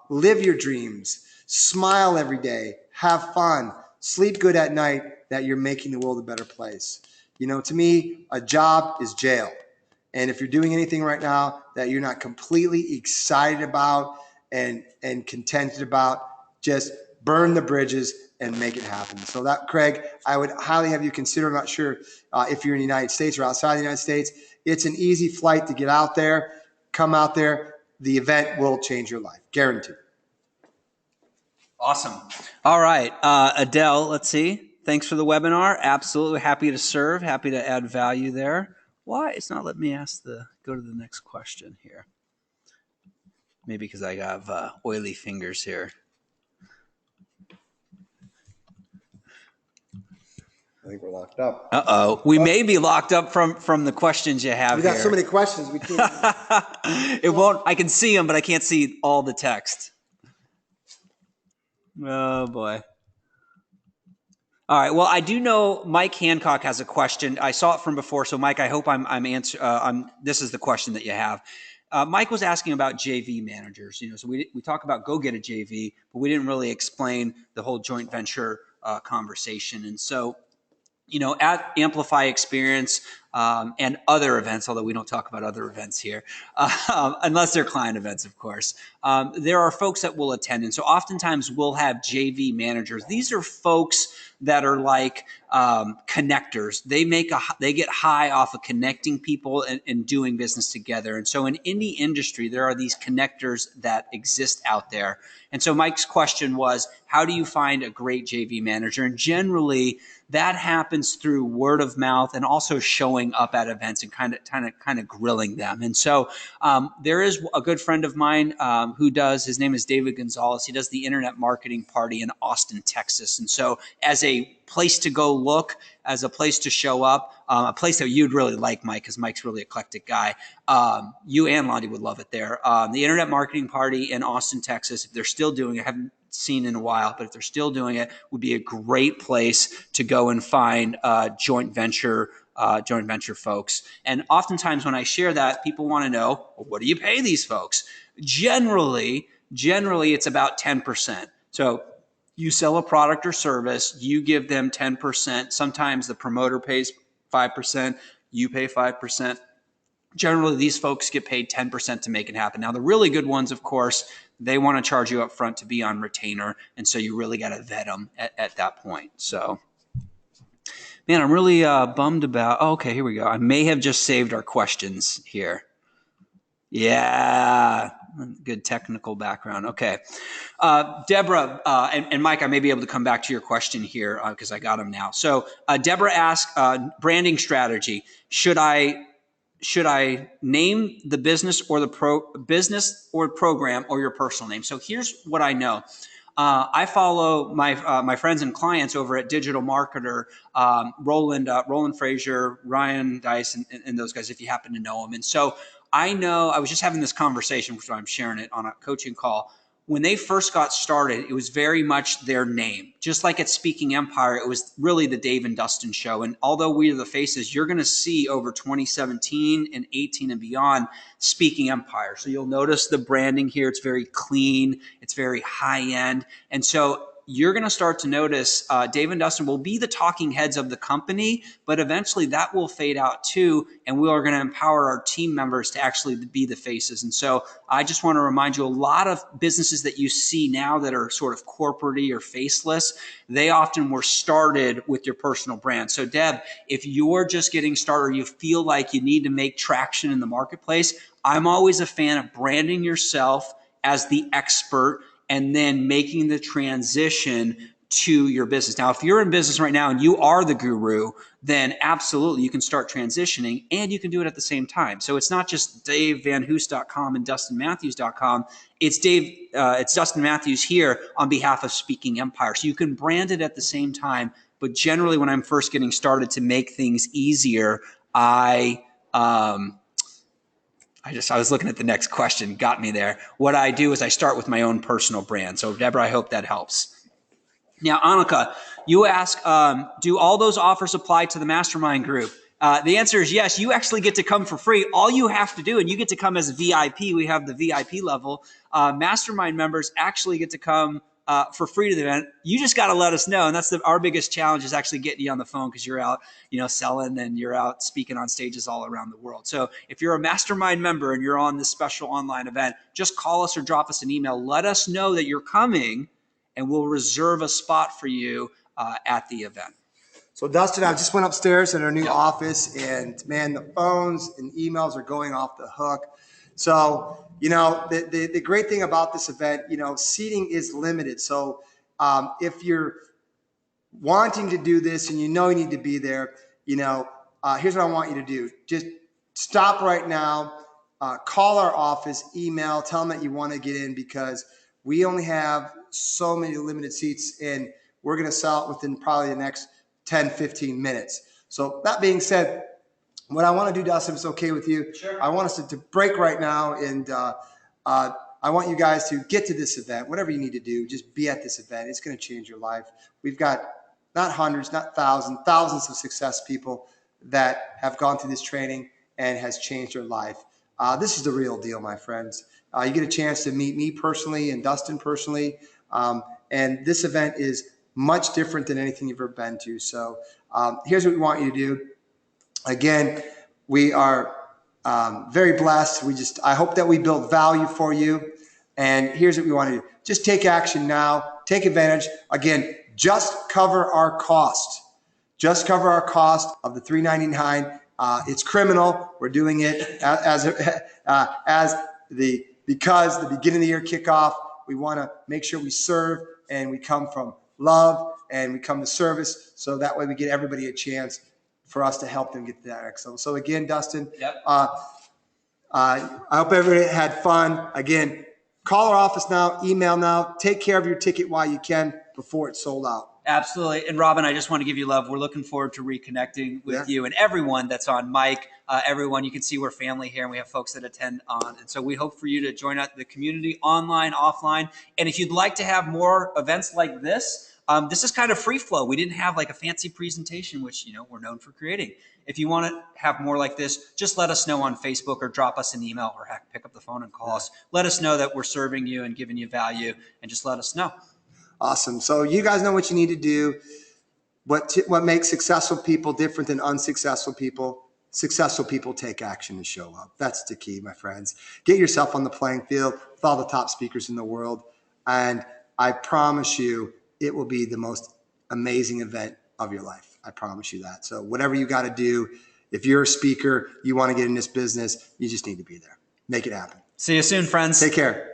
Live your dreams. Smile every day. Have fun. Sleep good at night that you're making the world a better place. To me, a job is jail. And if you're doing anything right now that you're not completely excited about and contented about, just burn the bridges and make it happen. So that, Craig, I would highly have you consider. I'm not sure if you're in the United States or outside the United States. It's an easy flight to get out there. Come out there. The event will change your life. Guaranteed. Awesome. All right. Adele, let's see. Thanks for the webinar. Absolutely happy to serve. Happy to add value there. Why? It's not letting me go to the next question here. Maybe because I have oily fingers here. I think we're locked up. Uh-oh. We may be locked up from the questions you have here. We got so many questions. We can't. It won't. I can see them, but I can't see all the text. Oh, boy. All right. Well, I do know Mike Hancock has a question. I saw it from before. So, Mike, I hope I'm answering. This is the question that you have. Mike was asking about JV managers. So we talk about go get a JV, but we didn't really explain the whole joint venture conversation. And so, at Amplify Experience, and other events, although we don't talk about other events here, unless they're client events, of course. There are folks that will attend. And so oftentimes we'll have JV managers. These are folks that are like connectors. They get high off of connecting people and doing business together. And so in any industry, there are these connectors that exist out there. And so Mike's question was, how do you find a great JV manager? And generally, that happens through word of mouth and also showing up at events and kind of grilling them. And so there is a good friend of mine who does. His name is David Gonzalez. He does the Internet Marketing Party in Austin, Texas. And so as a place to go look, as a place to show up, a place that you'd really like, Mike, because Mike's really eclectic guy. You and Lonnie would love it there. The Internet Marketing Party in Austin, Texas, if they're still doing it, I haven't seen in a while, but if they're still doing it, would be a great place to go and find joint venture folks. And oftentimes when I share that, people want to know, well, what do you pay these folks? Generally, it's about 10%. So you sell a product or service, you give them 10%. Sometimes the promoter pays 5%, you pay 5%. Generally, these folks get paid 10% to make it happen. Now, the really good ones, of course, they want to charge you up front to be on retainer. And so you really got to vet them at that point. So, man, I'm really bummed about, okay, here we go. I may have just saved our questions here. Yeah, good technical background. Okay. Deborah and Mike, I may be able to come back to your question here because I got them now. So Deborah asked, branding strategy. Should I name the business or the business or program or your personal name? So here's what I know. I follow my friends and clients over at Digital Marketer, Roland Frazier, Ryan Dice, and those guys, if you happen to know them. And so I know, I was just having this conversation, which is why I'm sharing it on a coaching call. When they first got started, it was very much their name. Just like at Speaking Empire, it was really the Dave and Dustin show. And although we are the faces, you're going to see over 2017 and 18 and beyond Speaking Empire. So you'll notice the branding here. It's very clean. It's very high end. And so you're going to start to notice Dave and Dustin will be the talking heads of the company, but eventually that will fade out too, and we are going to empower our team members to actually be the faces. And so I just want to remind you, a lot of businesses that you see now that are sort of corporate-y or faceless, they often were started with your personal brand. So Deb, if you're just getting started or you feel like you need to make traction in the marketplace, I'm always a fan of branding yourself as the expert and then making the transition to your business. Now, if you're in business right now and you are the guru, then absolutely you can start transitioning and you can do it at the same time. So it's not just DaveVanHoose.com and DustinMathews.com. It's Dustin Mathews here on behalf of Speaking Empire. So you can brand it at the same time. But generally, when I'm first getting started to make things easier, I was looking at the next question, got me there. What I do is I start with my own personal brand. So Deborah, I hope that helps. Now, Annika, you ask, do all those offers apply to the mastermind group? The answer is yes. You actually get to come for free. All you have to do, and you get to come as a VIP. We have the VIP level. Mastermind members actually get to come for free to the event. You just got to let us know. And that's our biggest challenge is actually getting you on the phone because you're out, selling and you're out speaking on stages all around the world. So if you're a mastermind member and you're on this special online event, just call us or drop us an email. Let us know that you're coming and we'll reserve a spot for you at the event. So Dustin, I just went upstairs in our new office and man, the phones and emails are going off the hook. So, the great thing about this event, seating is limited. So if you're wanting to do this and you need to be there, here's what I want you to do. Just stop right now, call our office, email, tell them that you want to get in because we only have so many limited seats and we're going to sell it within probably the next 10, 15 minutes. So that being said, what I want to do, Dustin, if it's okay with you, sure. I want us to break right now, and I want you guys to get to this event. Whatever you need to do, just be at this event. It's going to change your life. We've got not hundreds, not thousands of success people that have gone through this training and has changed their life. This is the real deal, my friends. You get a chance to meet me personally and Dustin personally, and this event is much different than anything you've ever been to. So here's what we want you to do. Again, we are very blessed. I hope that we built value for you. And here's what we want to do. Just take action now. Take advantage. Again, just cover our cost. Just cover our cost of the $399. It's criminal. We're doing it because the beginning of the year kickoff. We want to make sure we serve and we come from love and we come to service. So that way we get everybody a chance for us to help them get to that excellence. So again, Dustin, Yep. I hope everybody had fun. Again, call our office now, email now, take care of your ticket while you can before it's sold out. Absolutely. And Robin, I just want to give you love. We're looking forward to reconnecting with you and everyone that's on mic. Everyone, you can see we're family here and we have folks that attend on. And so we hope for you to join out the community online, offline. And if you'd like to have more events like this, this is kind of free flow. We didn't have like a fancy presentation, which, we're known for creating. If you want to have more like this, just let us know on Facebook or drop us an email or heck, pick up the phone and call us. Let us know that we're serving you and giving you value and just let us know. Awesome. So you guys know what you need to do. What makes successful people different than unsuccessful people? Successful people take action and show up. That's the key, my friends. Get yourself on the playing field with all the top speakers in the world. And I promise you, it will be the most amazing event of your life. I promise you that. So whatever you got to do, if you're a speaker, you want to get in this business, you just need to be there. Make it happen. See you soon, friends. Take care.